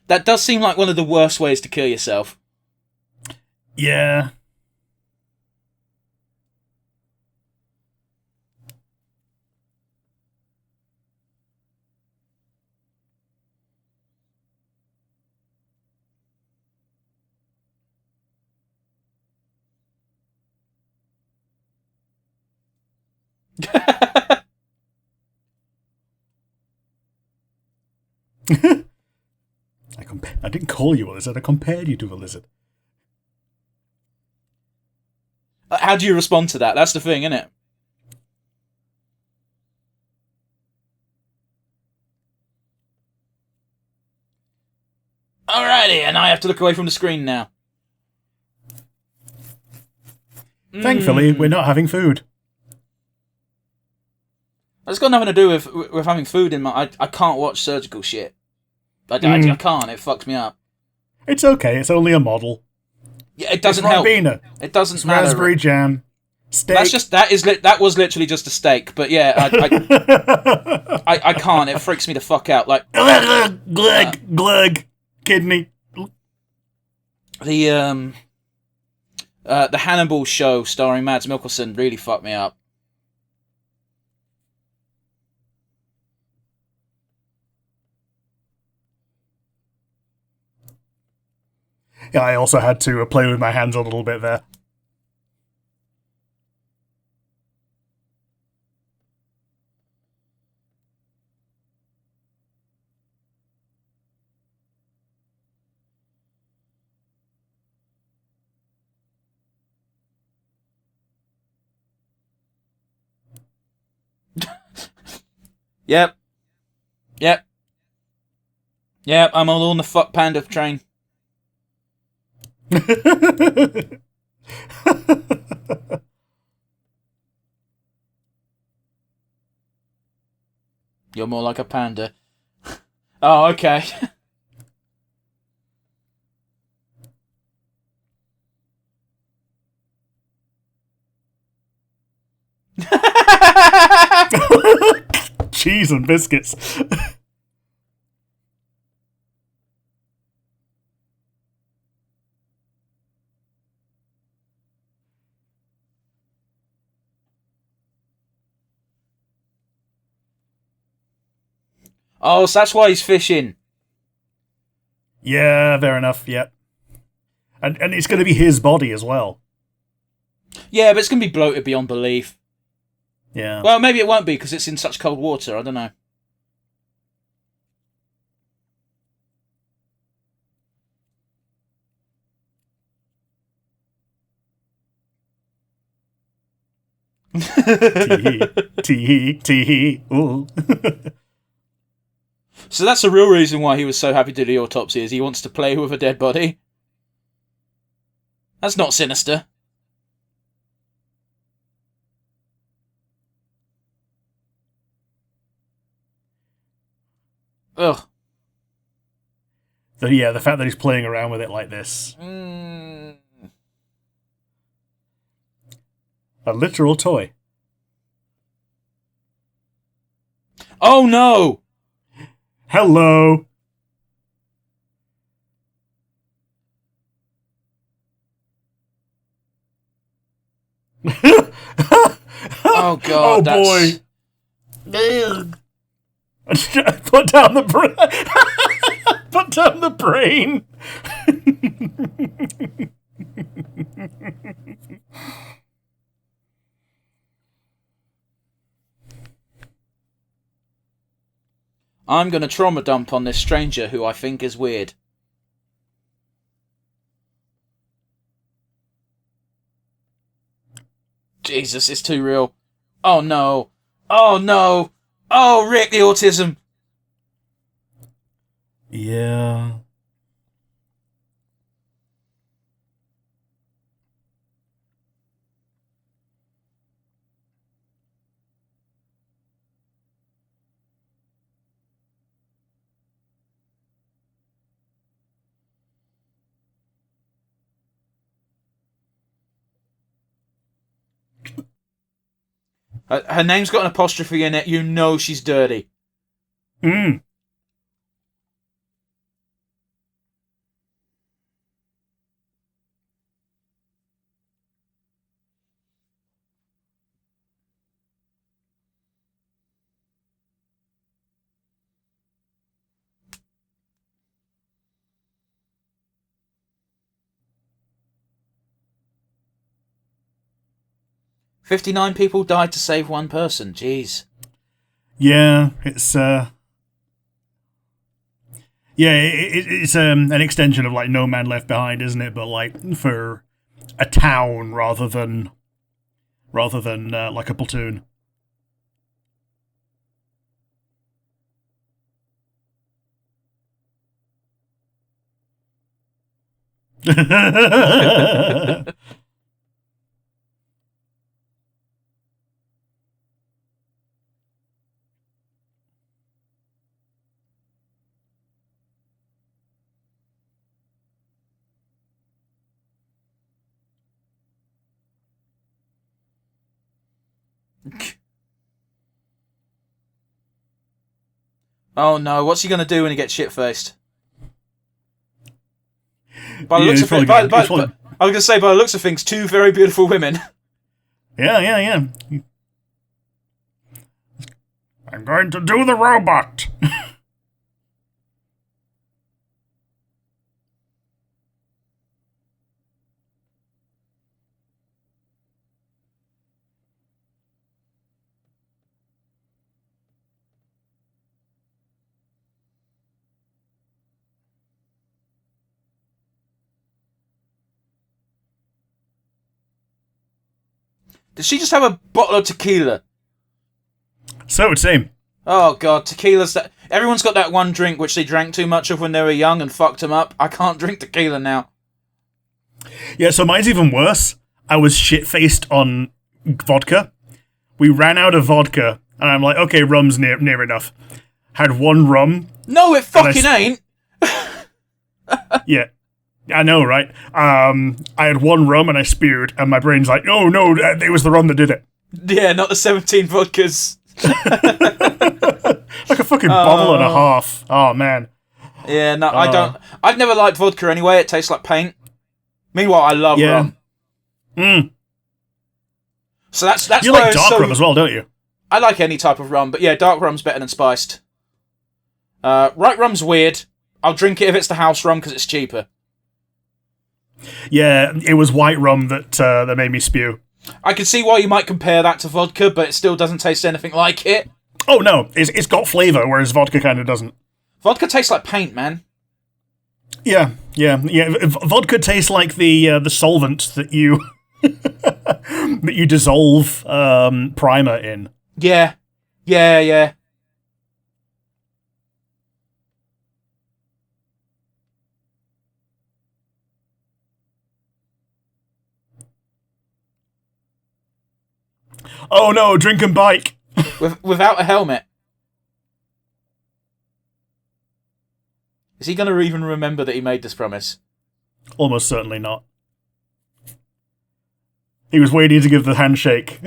That does seem like one of the worst ways to kill yourself. Yeah. I didn't call you a lizard, I compared you to a lizard. How do you respond to that? That's the thing, isn't it? Alrighty, and I have to look away from the screen now. Thankfully, we're not having food. It's got nothing to do with having food in my... I can't watch surgical shit. I can't. It fucks me up. It's okay. It's only a model. Yeah, it doesn't it's help. Ribena. It doesn't it's matter. Raspberry jam. Steak. That was literally just a steak. But yeah, I can't. It freaks me the fuck out. Like glug, kidney. The Hannibal show starring Mads Mikkelsen really fucked me up. Yeah, I also had to play with my hands a little bit there. Yep, I'm all on the fuck panda train. You're more like a panda. Oh, okay. Cheese and biscuits. Oh, so that's why he's fishing. Yeah, fair enough, yeah. And it's going to be his body as well. Yeah, but it's going to be bloated beyond belief. Yeah. Well, maybe it won't be because it's in such cold water. I don't know. Tee. Ooh. So that's the real reason why he was so happy to do the autopsy, is he wants to play with a dead body. That's not sinister. Ugh. The fact that he's playing around with it like this. A literal toy. Oh no! Hello! Oh god, oh boy! Put down the put down the brain. I'm gonna trauma dump on this stranger who I think is weird. Jesus, it's too real. Oh no. Oh no. Oh, Rick, the autism. Yeah. Her name's got an apostrophe in it. You know she's dirty. 59 people died to save one person. Jeez. Yeah, it's it's an extension of like No Man Left Behind, isn't it? But like for a town rather than like a platoon. Oh no, what's he going to do when he gets shit-faced? By the Yeah, looks he's of it, probably I was gonna- going to say, by the looks of things, two very beautiful women. Yeah. I'm going to do the robot. Did she just have a bottle of tequila? So it would seem. Oh god, tequila's that. Everyone's got that one drink which they drank too much of when they were young and fucked them up. I can't drink tequila now. Yeah, so mine's even worse. I was shit-faced on vodka. We ran out of vodka, and I'm like, okay, rum's near enough. Had one rum. No, it fucking ain't. Yeah, I know, right? I had one rum and I spewed, and my brain's like, oh no, it was the rum that did it. Yeah, not the 17 vodkas. Like a fucking bottle and a half. Oh man. Yeah, no, I don't. I've never liked vodka anyway. It tastes like paint. Meanwhile, I love rum. So that's you why like dark rum as well, don't you? I like any type of rum, but yeah, dark rum's better than spiced. White rum's weird. I'll drink it if it's the house rum because it's cheaper. Yeah, it was white rum that made me spew. I can see why you might compare that to vodka, but it still doesn't taste anything like it. Oh no, it's got flavour, whereas vodka kind of doesn't. Vodka tastes like paint, man. Yeah. Vodka tastes like the solvent that you that you dissolve primer in. Yeah. Oh no, drink and bike. Without a helmet. Is he going to even remember that he made this promise? Almost certainly not. He was waiting to give the handshake.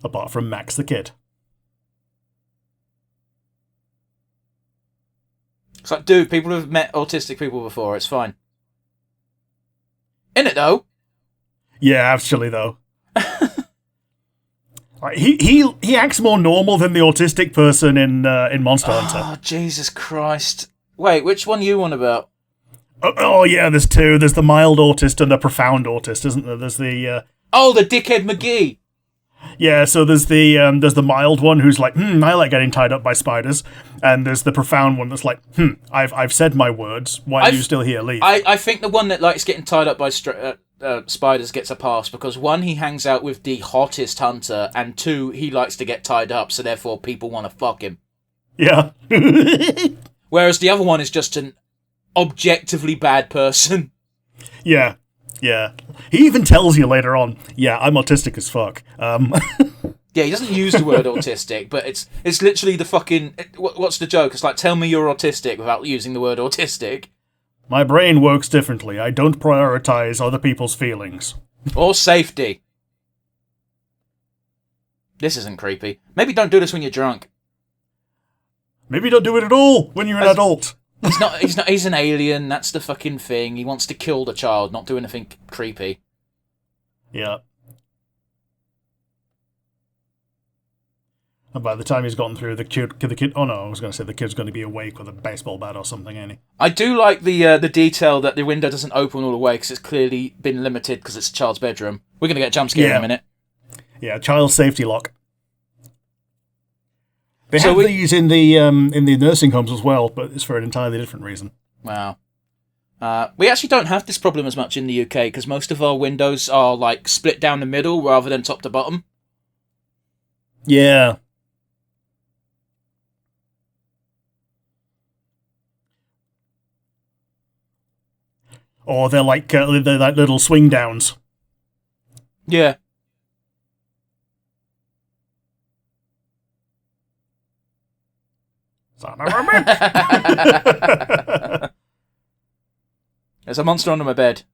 Apart from Max the kid. It's like, dude, people have met autistic people before. It's fine. In it though. Yeah, actually though. He acts more normal than the autistic person in Monster Hunter. Oh, Jesus Christ. Wait, which one are you on about? Oh yeah, there's two. There's the mild autist and the profound autist, isn't there? There's the Oh, the dickhead McGee. Yeah, so there's the mild one who's like, I like getting tied up by spiders, and there's the profound one that's like, I've said my words. Why are you still here? Leave. I think the one that likes getting tied up by spiders gets a pass because one, he hangs out with the hottest hunter, and two, he likes to get tied up, so therefore people want to fuck him. Yeah. Whereas the other one is just an objectively bad person. Yeah. He even tells you later on, yeah, I'm autistic as fuck. Yeah, he doesn't use the word autistic, but it's literally the fucking... What's the joke? It's like, tell me you're autistic without using the word autistic. My brain works differently. I don't prioritize other people's feelings. Or safety. This isn't creepy. Maybe don't do this when you're drunk. Maybe don't do it at all when you're an adult. He's an alien, that's the fucking thing. He wants to kill the child, not do anything creepy. Yeah. And by the time he's gotten through, the kid... Oh no, I was going to say the kid's going to be awake with a baseball bat or something, ain't he? I do like the detail that the window doesn't open all the way because it's clearly been limited because it's a child's bedroom. We're going to get a jump scare in a minute. Yeah, child safety lock. They have these in the nursing homes as well, but it's for an entirely different reason. Wow. We actually don't have this problem as much in the UK because most of our windows are like split down the middle rather than top to bottom. Yeah. Or they're like little swing downs. Yeah. Son of a bitch. There's a monster under my bed.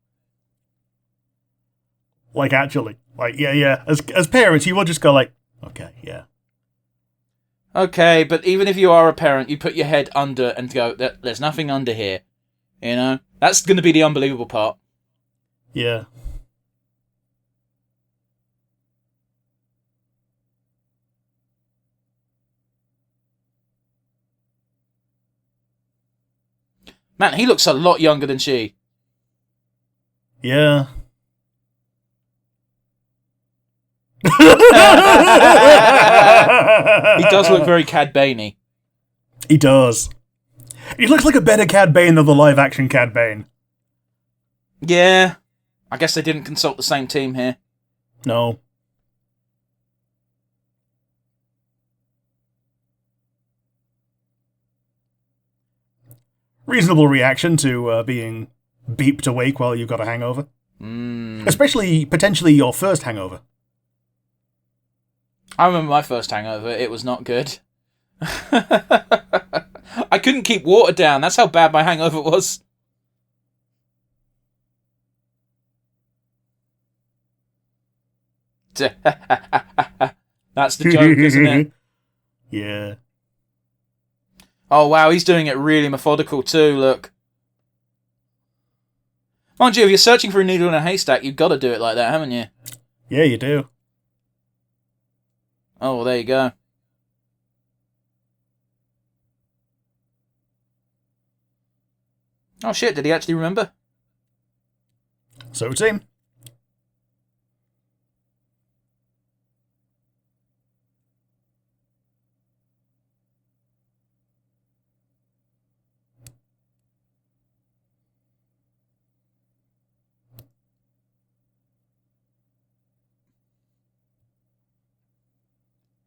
Like, actually. Like, yeah. As parents, you will just go like, okay, yeah. Okay, but even if you are a parent, you put your head under and go, there's nothing under here. You know? That's going to be the unbelievable part. Yeah. Man, he looks a lot younger than she. Yeah. He does look very Cad Bane-y. He does. He looks like a better Cad Bane than the live-action Cad Bane. Yeah. I guess they didn't consult the same team here. No. Reasonable reaction to being beeped awake while you've got a hangover. Especially, potentially, your first hangover. I remember my first hangover. It was not good. I couldn't keep water down. That's how bad my hangover was. That's the joke, isn't it? Yeah. Oh, wow, he's doing it really methodical too, look. Mind you, if you're searching for a needle in a haystack, you've got to do it like that, haven't you? Yeah, you do. Oh, well, there you go. Oh shit, did he actually remember? So it would seem.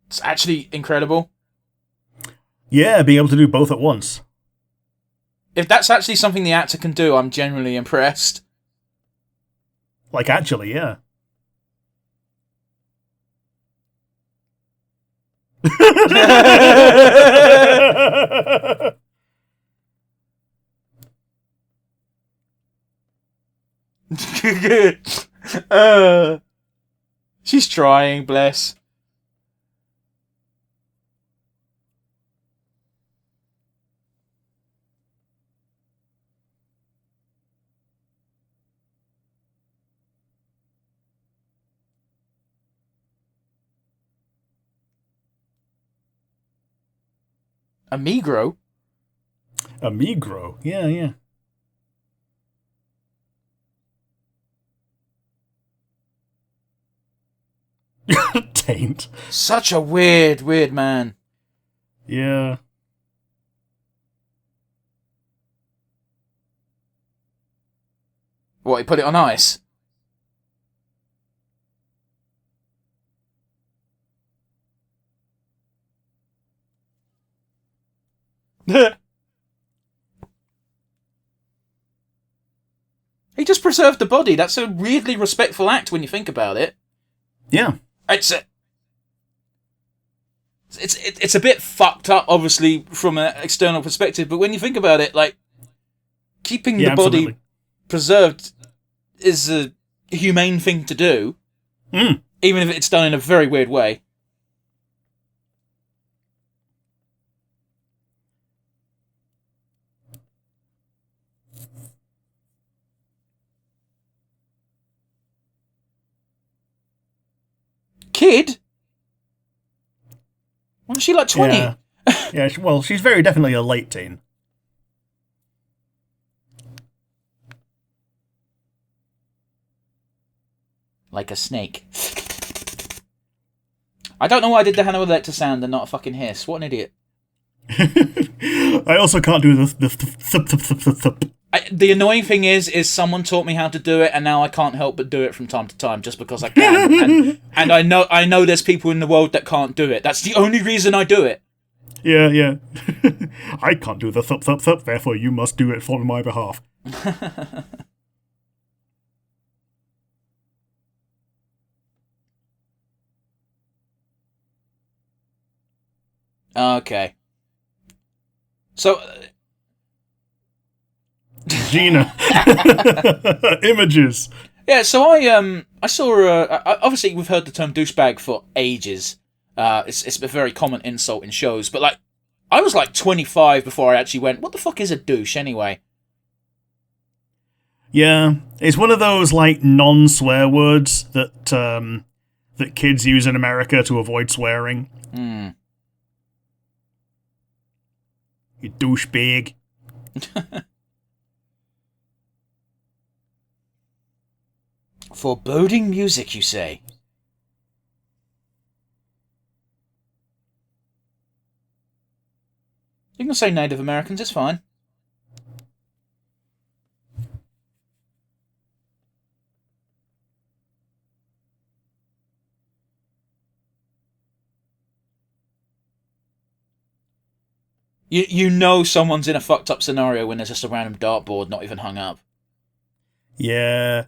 It's actually incredible. Yeah, being able to do both at once. If that's actually something the actor can do, I'm genuinely impressed. Like, actually, yeah. uh, she's trying, bless. Amigro? Amigro, yeah, yeah. Taint. Such a weird, weird man. Yeah. What, he put it on ice? He just preserved the body. That's a weirdly respectful act when you think about it. Yeah. It's a bit fucked up, obviously, from an external perspective, but when you think about it, like, keeping the absolutely. body preserved is a humane thing to do, even if it's done in a very weird way. Kid? Wasn't she like 20? Yeah. Yeah, well, she's very definitely a late teen. Like a snake. I don't know why I did the Hannibal Lecter sound and not a fucking hiss. What an idiot. I also can't do the The annoying thing is someone taught me how to do it, and now I can't help but do it from time to time just because I can. and I know there's people in the world that can't do it. That's the only reason I do it. Yeah, yeah. I can't do the thup, therefore you must do it for my behalf. Okay. So... Gina. Images. Yeah, so I saw, obviously we've heard the term douchebag for ages. It's a very common insult in shows, but like, I was like 25 before I actually went, what the fuck is a douche anyway? Yeah, it's one of those like non-swear words that that kids use in America to avoid swearing. You douchebag. Foreboding music, you say? You can say Native Americans, it's fine. You know someone's in a fucked up scenario when there's just a random dartboard not even hung up. Yeah.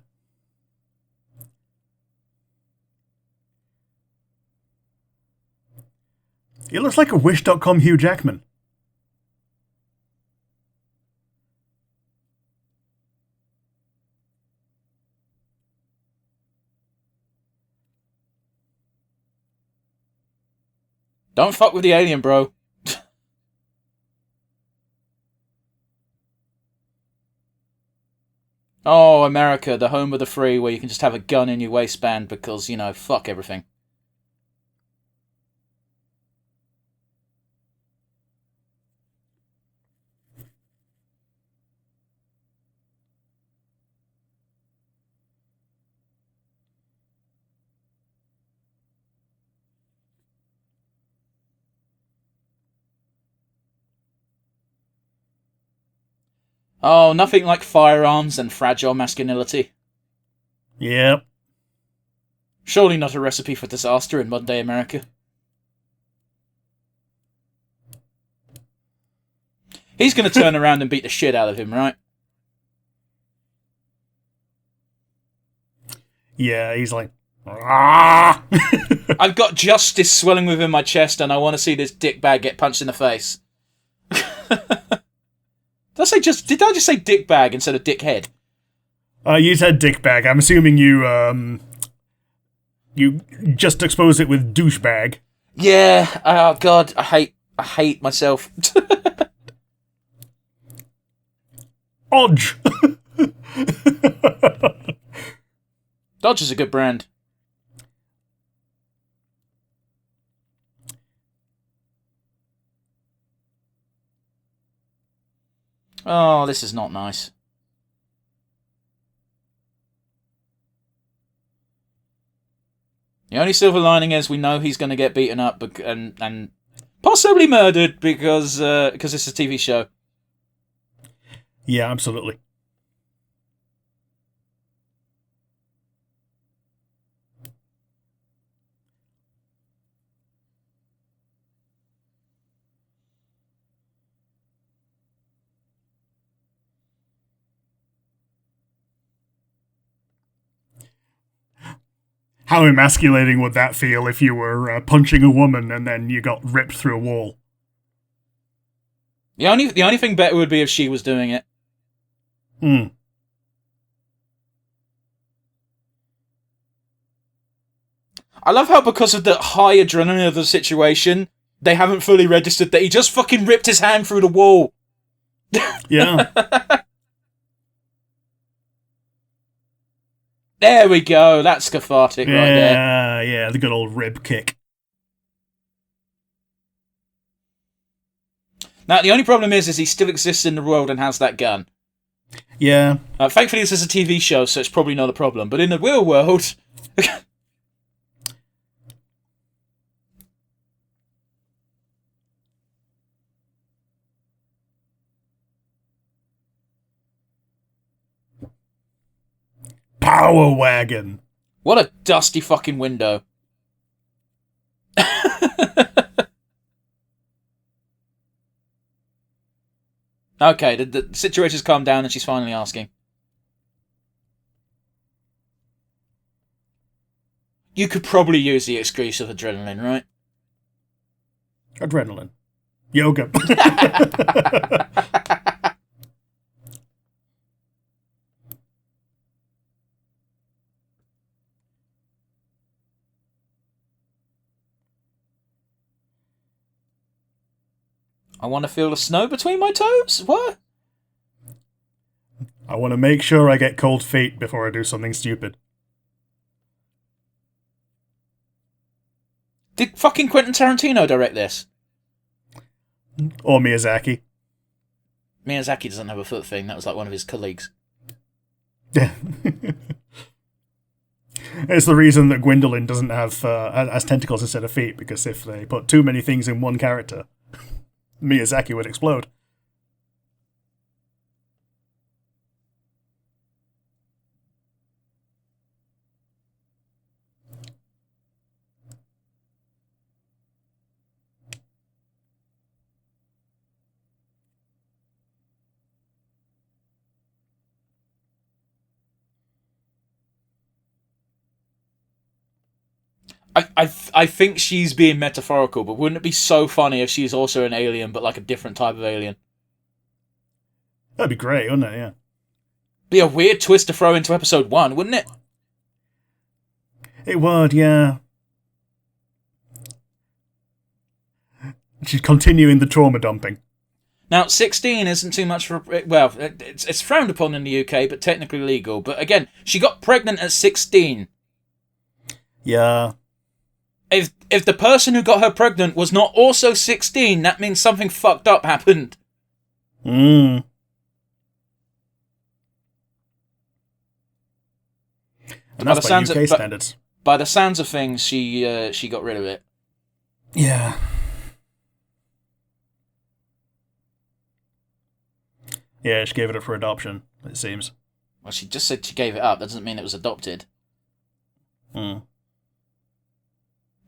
He looks like a Wish.com Hugh Jackman. Don't fuck with the alien, bro. Oh, America, the home of the free, where you can just have a gun in your waistband because, you know, fuck everything. Oh, nothing like firearms and fragile masculinity. Yep. Surely not a recipe for disaster in modern-day America. He's going to turn around and beat the shit out of him, right? Yeah, he's like, "Ah!" I've got justice swelling within my chest, and I want to see this dickbag get punched in the face. Did I just say dickbag instead of dickhead? You said dickbag. I'm assuming you just exposed it with douchebag. Yeah. Oh God, I hate myself. Odge. Dodge is a good brand. Oh, this is not nice. The only silver lining is we know he's going to get beaten up and possibly murdered because it's a TV show. Yeah, absolutely. How emasculating would that feel if you were punching a woman and then you got ripped through a wall? The only thing better would be if she was doing it. Hmm. I love how because of the high adrenaline of the situation, they haven't fully registered that he just fucking ripped his hand through the wall. Yeah. There we go. That's cathartic right there. Yeah, the good old rib kick. Now, the only problem is he still exists in the world and has that gun. Yeah. Thankfully, this is a TV show, so it's probably not a problem. But in the real world... Power wagon. What a dusty fucking window. Okay, the situation's calmed down and she's finally asking. You could probably use the excuse of adrenaline, right? Adrenaline. Yoga. I want to feel the snow between my toes? What? I want to make sure I get cold feet before I do something stupid. Did fucking Quentin Tarantino direct this? Or Miyazaki. Miyazaki doesn't have a foot thing. That was like one of his colleagues. It's the reason that Gwendolyn doesn't have has tentacles instead of feet, because if they put too many things in one character, Miyazaki would explode. I think she's being metaphorical, but wouldn't it be so funny if she's also an alien, but like a different type of alien? That'd be great, wouldn't it? Yeah. Be a weird twist to throw into episode 1, wouldn't it? It would, yeah. She's continuing the trauma dumping. Now, 16 isn't too much for... Well, it's frowned upon in the UK, but technically legal. But again, she got pregnant at 16. Yeah. If the person who got her pregnant was not also 16, that means something fucked up happened. Mm. And that's by UK standards. By the sounds of things, she got rid of it. Yeah. Yeah, she gave it up for adoption, it seems. Well, she just said she gave it up. That doesn't mean it was adopted. Hmm.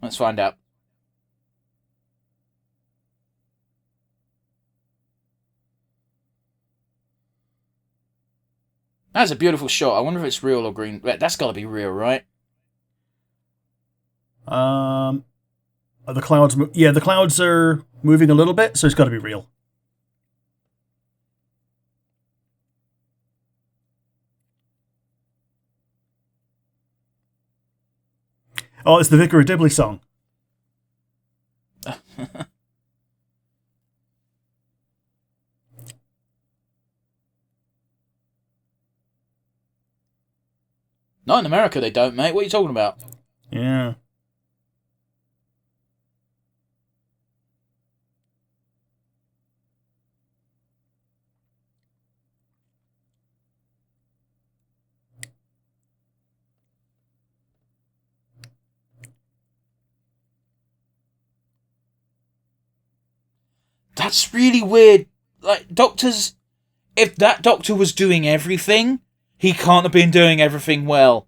Let's find out. That's a beautiful shot. I wonder if it's real or green. That's got to be real, right? The clouds. Yeah, the clouds are moving a little bit, so it's got to be real. Oh, it's the Vicar of Dibley song. Not in America, they don't, mate. What are you talking about? Yeah. That's really weird. Like, doctors... If that doctor was doing everything, he can't have been doing everything well.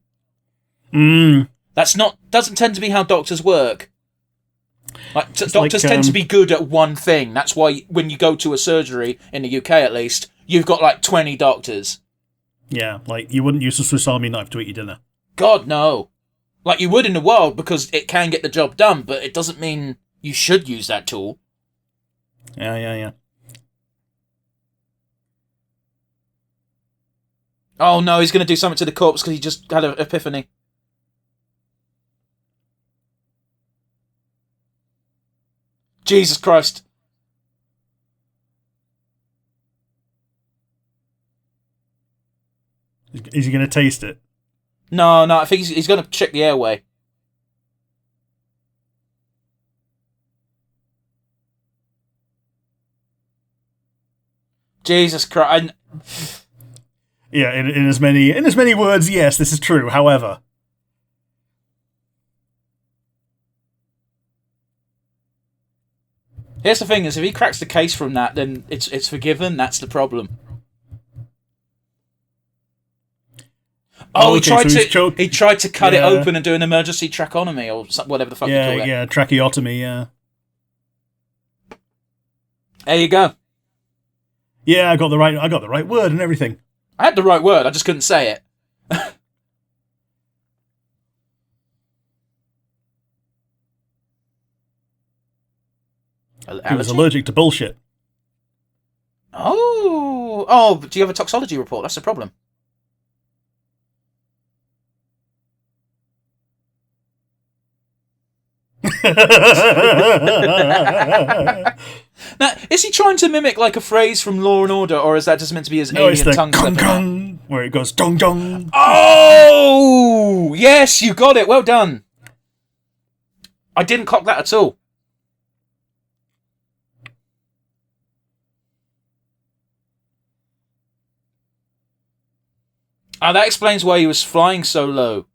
Doesn't tend to be how doctors work. Like, doctors tend to be good at one thing. That's why when you go to a surgery, in the UK at least, you've got like 20 doctors. Yeah, like you wouldn't use a Swiss Army knife to eat your dinner. God, no. Like you would in the world because it can get the job done, but it doesn't mean you should use that tool. Yeah. Oh no, he's going to do something to the corpse because he just had an epiphany. Jesus Christ. Is he going to taste it? No, I think he's going to check the airway. Jesus Christ. Yeah, in as many words, yes, this is true. However, here's the thing: is if he cracks the case from that, then it's forgiven. That's the problem. Oh, okay, he tried to cut it open and do an emergency tracheotomy or whatever the fuck you call it. Yeah, tracheotomy. Yeah. There you go. Yeah, I got the right word and everything. I had the right word. I just couldn't say it. He was allergic to bullshit. Oh, do you have a toxology report? That's the problem. Now, is he trying to mimic like a phrase from Law and Order, or is that just meant to be his alien tongue slipper? Where it goes dong dong. Oh, yes, you got it. Well done. I didn't clock that at all. That explains why he was flying so low.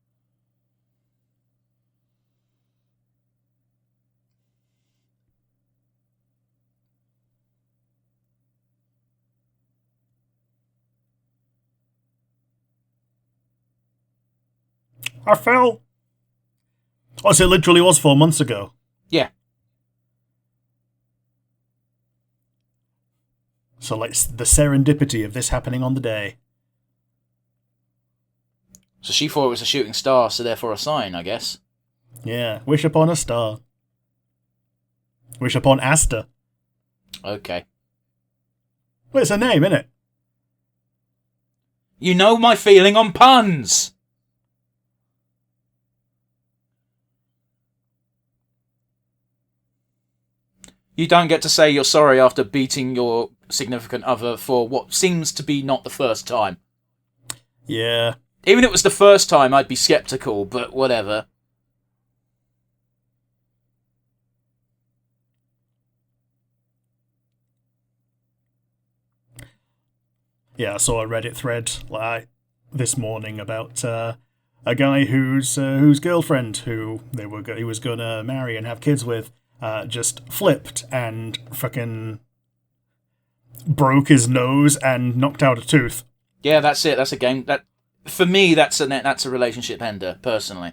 I fell. Oh, so it literally was 4 months ago. Yeah. So, like, the serendipity of this happening on the day. So she thought it was a shooting star, so therefore a sign, I guess. Yeah. Wish upon a star. Wish upon Asta. Okay. Well, it's a name, isn't it? You know my feeling on puns! You don't get to say you're sorry after beating your significant other for what seems to be not the first time. Yeah. Even if it was the first time, I'd be sceptical, but whatever. Yeah, I saw a Reddit thread this morning about a guy whose girlfriend, who he was gonna marry and have kids with, just flipped and fucking broke his nose and knocked out a tooth. Yeah, that's it. That's a game that, for me, that's a relationship ender, personally.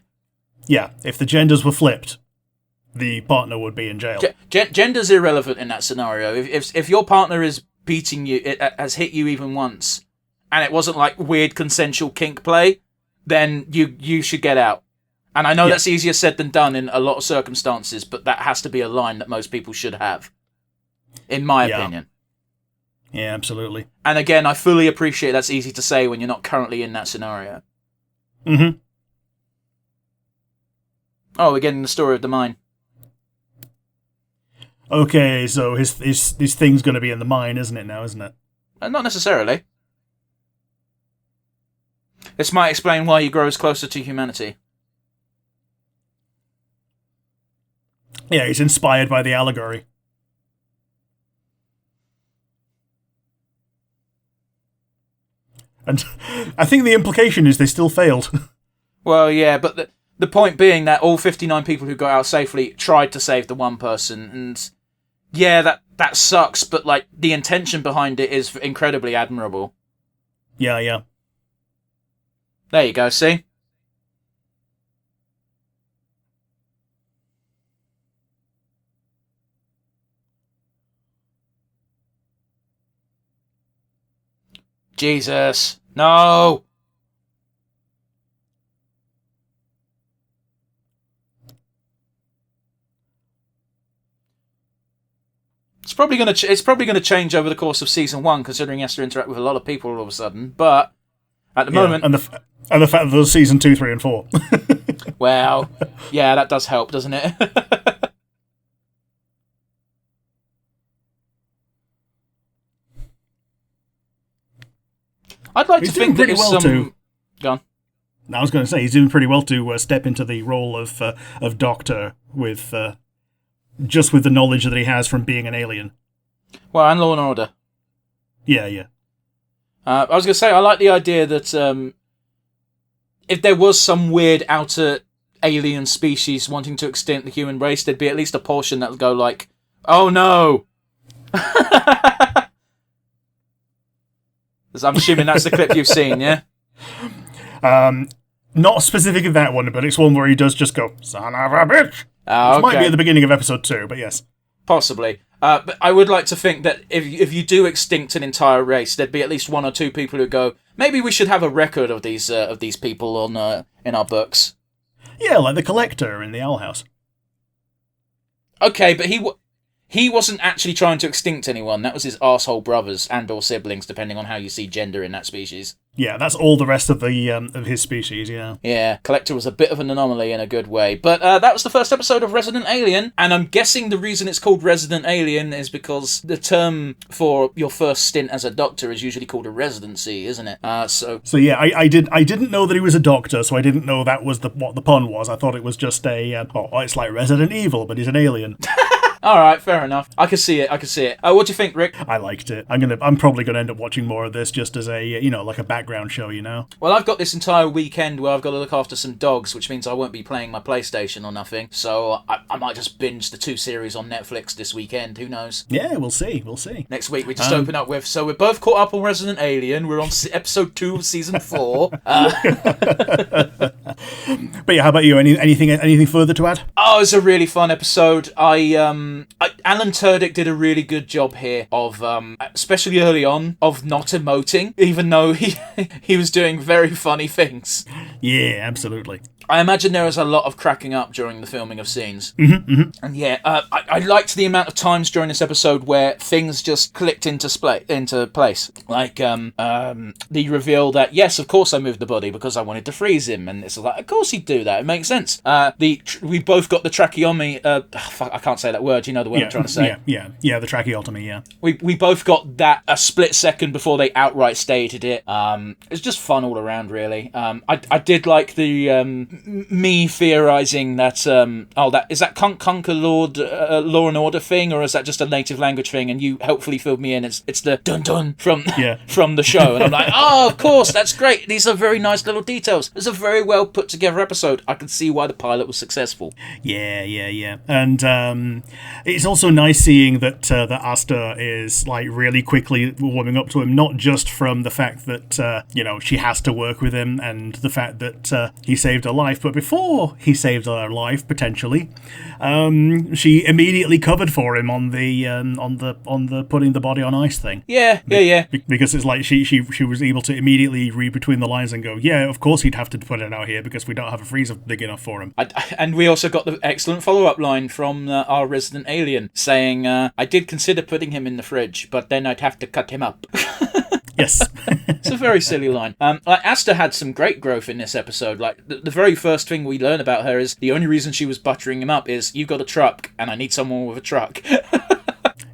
Yeah, if the genders were flipped, the partner would be in jail. Gender's irrelevant in that scenario. If your partner is beating you, it has hit you even once, and it wasn't like weird consensual kink play, then you should get out. And I know that's easier said than done in a lot of circumstances, but that has to be a line that most people should have, in my opinion. Yeah, absolutely. And again, I fully appreciate that's easy to say when you're not currently in that scenario. Mm-hmm. Oh, we're getting the story of the mine. Okay, so his thing's going to be in the mine, isn't it now, isn't it? Not necessarily. This might explain why he grows closer to humanity. Yeah, he's inspired by the allegory. And I think the implication is they still failed. Well, yeah, but the point being that all 59 people who got out safely tried to save the one person, and yeah, that sucks, but like the intention behind it is incredibly admirable. Yeah. There you go, see? Jesus. No! It's probably going to change over the course of season 1, considering he has to interact with a lot of people all of a sudden. But at the moment, and the fact that there's season 2, 3, and 4. Well, yeah, that does help, doesn't it? I'd like to think that if some... Go on. I was going to say, he's doing pretty well to step into the role of Doctor with just with the knowledge that he has from being an alien. Well, and Law and Order. Yeah. I was going to say, I like the idea that if there was some weird outer alien species wanting to extinct the human race, there'd be at least a portion that would go like, oh no! I'm assuming that's the clip you've seen, yeah? Not specific of that one, but it's one where he does just go, son of a bitch! Which might be at the beginning of episode 2, but yes. Possibly. But I would like to think that if you do extinct an entire race, there'd be at least 1 or 2 people who go, maybe we should have a record of these people on in our books. Yeah, like the Collector in the Owl House. Okay, but he wasn't actually trying to extinct anyone. That was his arsehole brothers and or siblings, depending on how you see gender in that species. Yeah, that's all the rest of the of his species, yeah. Yeah, Collector was a bit of an anomaly in a good way. But that was the first episode of Resident Alien, and I'm guessing the reason it's called Resident Alien is because the term for your first stint as a doctor is usually called a residency, isn't it? So yeah, I didn't know that he was a doctor, so I didn't know that was what the pun was. I thought it was just it's like Resident Evil, but he's an alien. All right, fair enough. I can see it. What do you think, Rick? I liked it. I'm probably going to end up watching more of this just as a like a background show, you know. Well, I've got this entire weekend where I've got to look after some dogs, which means I won't be playing my PlayStation or nothing. So I might just binge the 2 series on Netflix this weekend. Who knows? Yeah, we'll see. Next week we just open up with. So we're both caught up on Resident Alien. We're on episode 2 of season 4. But yeah, how about you? Anything further to add? Oh, it's a really fun episode. Alan Tudyk did a really good job here of, especially early on, of not emoting, even though he was doing very funny things. Yeah, absolutely. I imagine there was a lot of cracking up during the filming of scenes. Mm-hmm. And yeah, I liked the amount of times during this episode where things just clicked into place. Like the reveal that, yes, of course I moved the body because I wanted to freeze him. And it's like, of course he'd do that. It makes sense. We both got the tracheotomy. I can't say that word. You know the word I'm trying to say. Yeah, the tracheotomy, yeah. We both got that a split second before they outright stated it. It's just fun all around, really. I did like the me theorising that that is that Conquer Lord Law and Order thing, or is that just a native language thing? And you helpfully filled me in. It's the dun dun from from the show, and I'm like, oh, of course, that's great. These are very nice little details. It's a very well put together episode. I can see why the pilot was successful. Yeah. And it's also nice seeing that Asta is like really quickly warming up to him, not just from the fact that she has to work with him and the fact that he saved her life, but before he saved her life potentially, she immediately covered for him on the putting the body on ice thing. Yeah. Because it's like she was able to immediately read between the lines and go, yeah, of course he'd have to put it out here because we don't have a freezer big enough for him. And we also got the excellent follow-up line from our resident alien saying, I did consider putting him in the fridge, but then I'd have to cut him up. Yes. It's a very silly line. Asta had some great growth in this episode. Like, the very first thing we learn about her is the only reason she was buttering him up is, you've got a truck, and I need someone with a truck.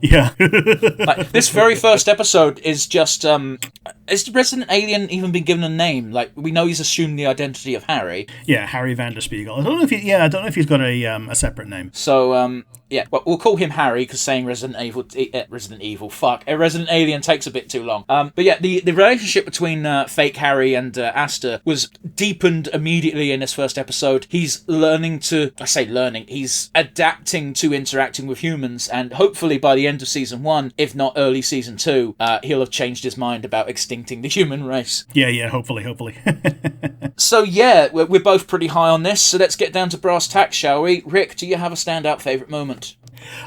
Yeah. Like, this very first episode is just, has the resident alien even been given a name? Like, we know he's assumed the identity of Harry. Yeah, Harry Vanderspiegel. I don't know if he's got a separate name. So, yeah, well, we'll call him Harry because saying Resident Alien takes a bit too long. But yeah, the relationship between fake Harry and Asta was deepened immediately in this first episode. He's he's adapting to interacting with humans, and hopefully by the end of season 1, if not early season 2, he'll have changed his mind about extincting the human race. Yeah, hopefully. So yeah, we're both pretty high on this, so let's get down to brass tacks, shall we? Rick, do you have a standout favourite moment?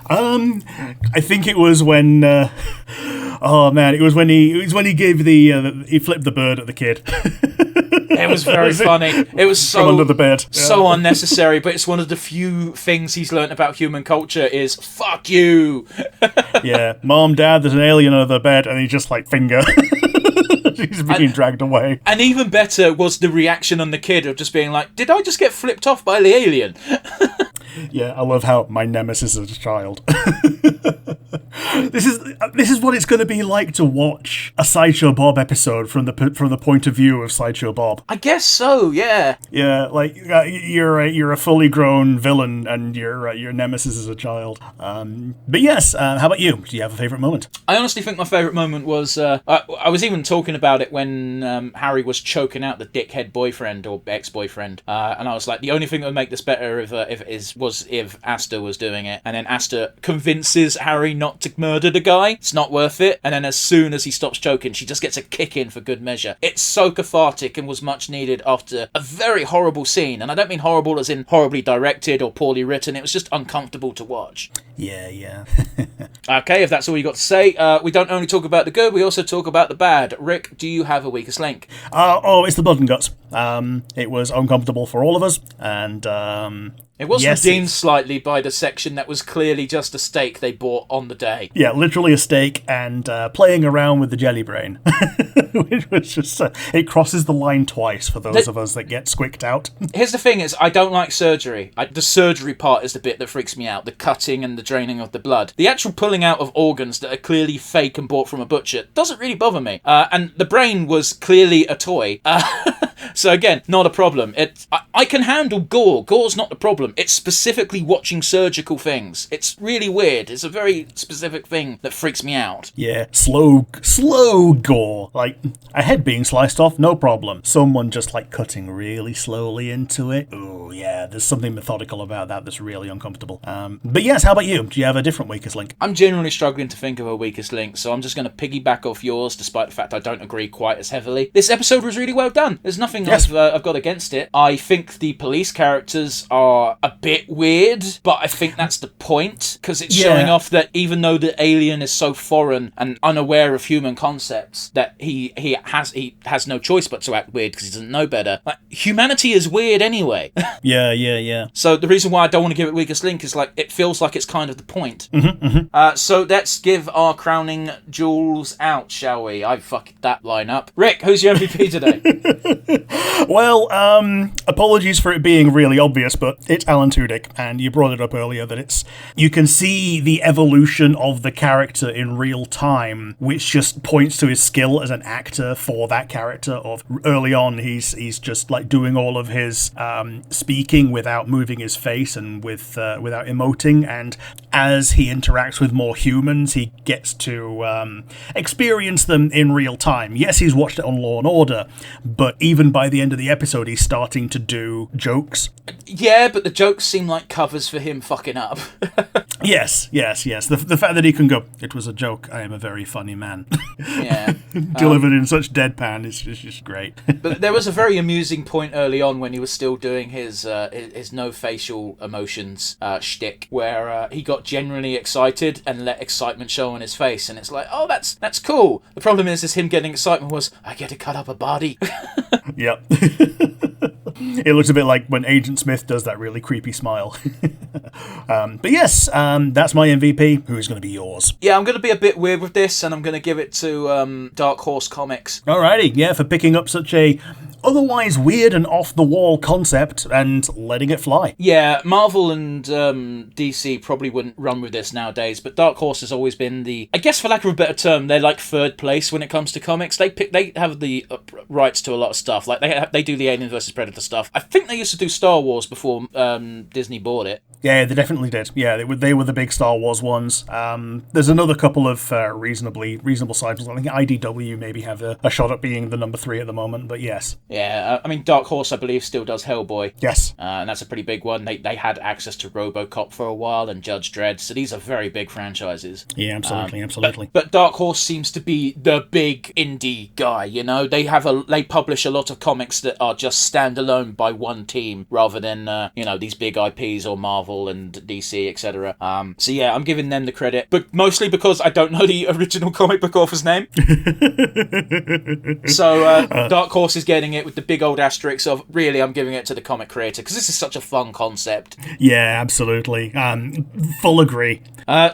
I think it was when it was when he gave he flipped the bird at the kid. It was very funny. It was so from under the bed. So unnecessary, but it's one of the few things he's learnt about human culture is fuck you. Yeah, Mom, Dad, there's an alien under the bed, and he just like finger. She's being dragged away. And even better was the reaction on the kid of just being like, did I just get flipped off by the alien? Yeah, I love how my nemesis is a child. This is what it's going to be like to watch a Sideshow Bob episode from the point of view of Sideshow Bob. I guess so, yeah. Yeah, like you're a fully grown villain and your nemesis is a child. But yes, how about you? Do you have a favourite moment? I honestly think my favourite moment was I was even talking about it when Harry was choking out the dickhead boyfriend or ex-boyfriend, and I was like, the only thing that would make this better if Asta was doing it, and then Asta convinces Harry not to murder the guy. It's not worth it. And then as soon as he stops choking, she just gets a kick in for good measure. It's so cathartic and was much needed after a very horrible scene. And I don't mean horrible as in horribly directed or poorly written. It was just uncomfortable to watch. Yeah. Okay, if that's all you got to say, we don't only talk about the good, we also talk about the bad. Rick, do you have a weakest link? It's the blood and guts. It was uncomfortable for all of us, and it was redeemed slightly by the section that was clearly just a steak they bought on the day. Yeah, literally a steak and playing around with the jelly brain. Which was just, it crosses the line twice for those of us that get squicked out. Here's the thing is, I don't like surgery. The surgery part is the bit that freaks me out. The cutting and the draining of the blood. The actual pulling out of organs that are clearly fake and bought from a butcher doesn't really bother me. And the brain was clearly a toy. So again, not a problem. I can handle gore. Gore's not the problem. It's specifically watching surgical things. It's really weird. It's a very specific thing that freaks me out. Yeah, slow gore. Like, a head being sliced off, no problem. Someone just, like, cutting really slowly into it. Oh, yeah, there's something methodical about that that's really uncomfortable. But yes, how about you? Do you have a different weakest link? I'm genuinely struggling to think of a weakest link, so I'm just going to piggyback off yours, despite the fact I don't agree quite as heavily. This episode was really well done. There's nothing I've got against it. I think the police characters are a bit weird, but I think that's the point, because it's showing off that even though the alien is so foreign and unaware of human concepts, that he has no choice but to act weird because he doesn't know better. Like, humanity is weird anyway. Yeah. So the reason why I don't want to give it weakest link is like it feels like it's kind of the point. So let's give our crowning jewels out, shall we? I fucked that line up. Rick, who's your MVP today? Well, apologies for it being really obvious, but it's Alan Tudyk, and you brought it up earlier that you can see the evolution of the character in real time, which just points to his skill as an actor for that character. Of early on, he's just like doing all of his speaking without moving his face and without emoting, and as he interacts with more humans, he gets to experience them in real time. Yes, he's watched it on Law and Order, but even by the end of the episode, he's starting to do jokes. Yeah, but the jokes seem like covers for him fucking up. Yes. The fact that he can go, "It was a joke, I am a very funny man." Yeah. Delivered in such deadpan is just great. But there was a very amusing point early on when he was still doing his no facial emotions shtick, where he got genuinely excited and let excitement show on his face, and it's like, oh, that's cool. The problem is him getting excitement was, I get to cut up a body. Yep. It looks a bit like when Agent Smith does that really creepy smile. But yes, that's my MVP. Who is going to be yours? Yeah, I'm going to be a bit weird with this, and I'm going to give it to Dark Horse Comics. Alrighty, yeah, for picking up such a otherwise weird and off-the-wall concept and letting it fly. Yeah, Marvel and DC probably wouldn't run with this nowadays, but Dark Horse has always been I guess for lack of a better term, they're like third place when it comes to comics. They have the rights to a lot of stuff. Like they do the Alien vs Predator stuff. I think they used to do Star Wars before Disney bought it. Yeah, they definitely did. Yeah, they were the big Star Wars ones. There's another couple of reasonable sizes. I think IDW maybe have a shot at being the number 3 at the moment, but yes. Yeah, I mean, Dark Horse, I believe, still does Hellboy. Yes. And that's a pretty big one. They had access to RoboCop for a while and Judge Dredd, so these are very big franchises. Yeah, absolutely. But Dark Horse seems to be the big indie guy, you know? They publish a lot of comics that are just standalone by one team, rather than, these big IPs or Marvel and DC, etc. So yeah, I'm giving them the credit, but mostly because I don't know the original comic book author's name. So Dark Horse is getting it with the big old asterisk of, really, I'm giving it to the comic creator, because this is such a fun concept. Yeah, absolutely. Full agree.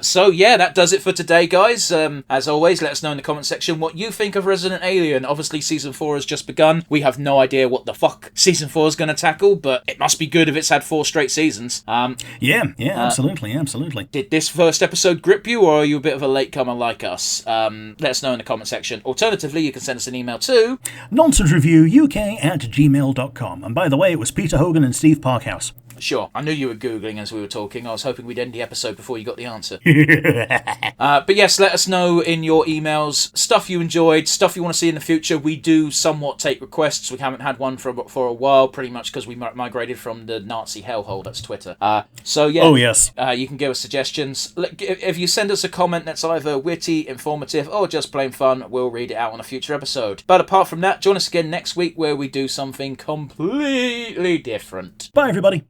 So yeah, that does it for today, guys. As always, let us know in the comment section what you think of Resident Alien. Obviously, Season 4 has just begun. We have no idea what the fuck Season 4 is going to tackle, but it must be good if it's had 4 straight seasons. Yeah, absolutely. Did this first episode grip you, or are you a bit of a latecomer like us? Let us know in the comment section. Alternatively, you can send us an email to nonsensereviewuk@gmail.com. And by the way, it was Peter Hogan and Steve Parkhouse. Sure, I knew you were Googling as we were talking. I was hoping we'd end the episode before you got the answer. But yes, let us know in your emails stuff you enjoyed, stuff you want to see in the future. We do somewhat take requests. We haven't had one for a while, pretty much because we migrated from the Nazi hellhole, that's Twitter. So yeah, oh yes, you can give us suggestions. If you send us a comment that's either witty, informative, or just plain fun, we'll read it out on a future episode. But apart from that, join us again next week where we do something completely different. Bye everybody.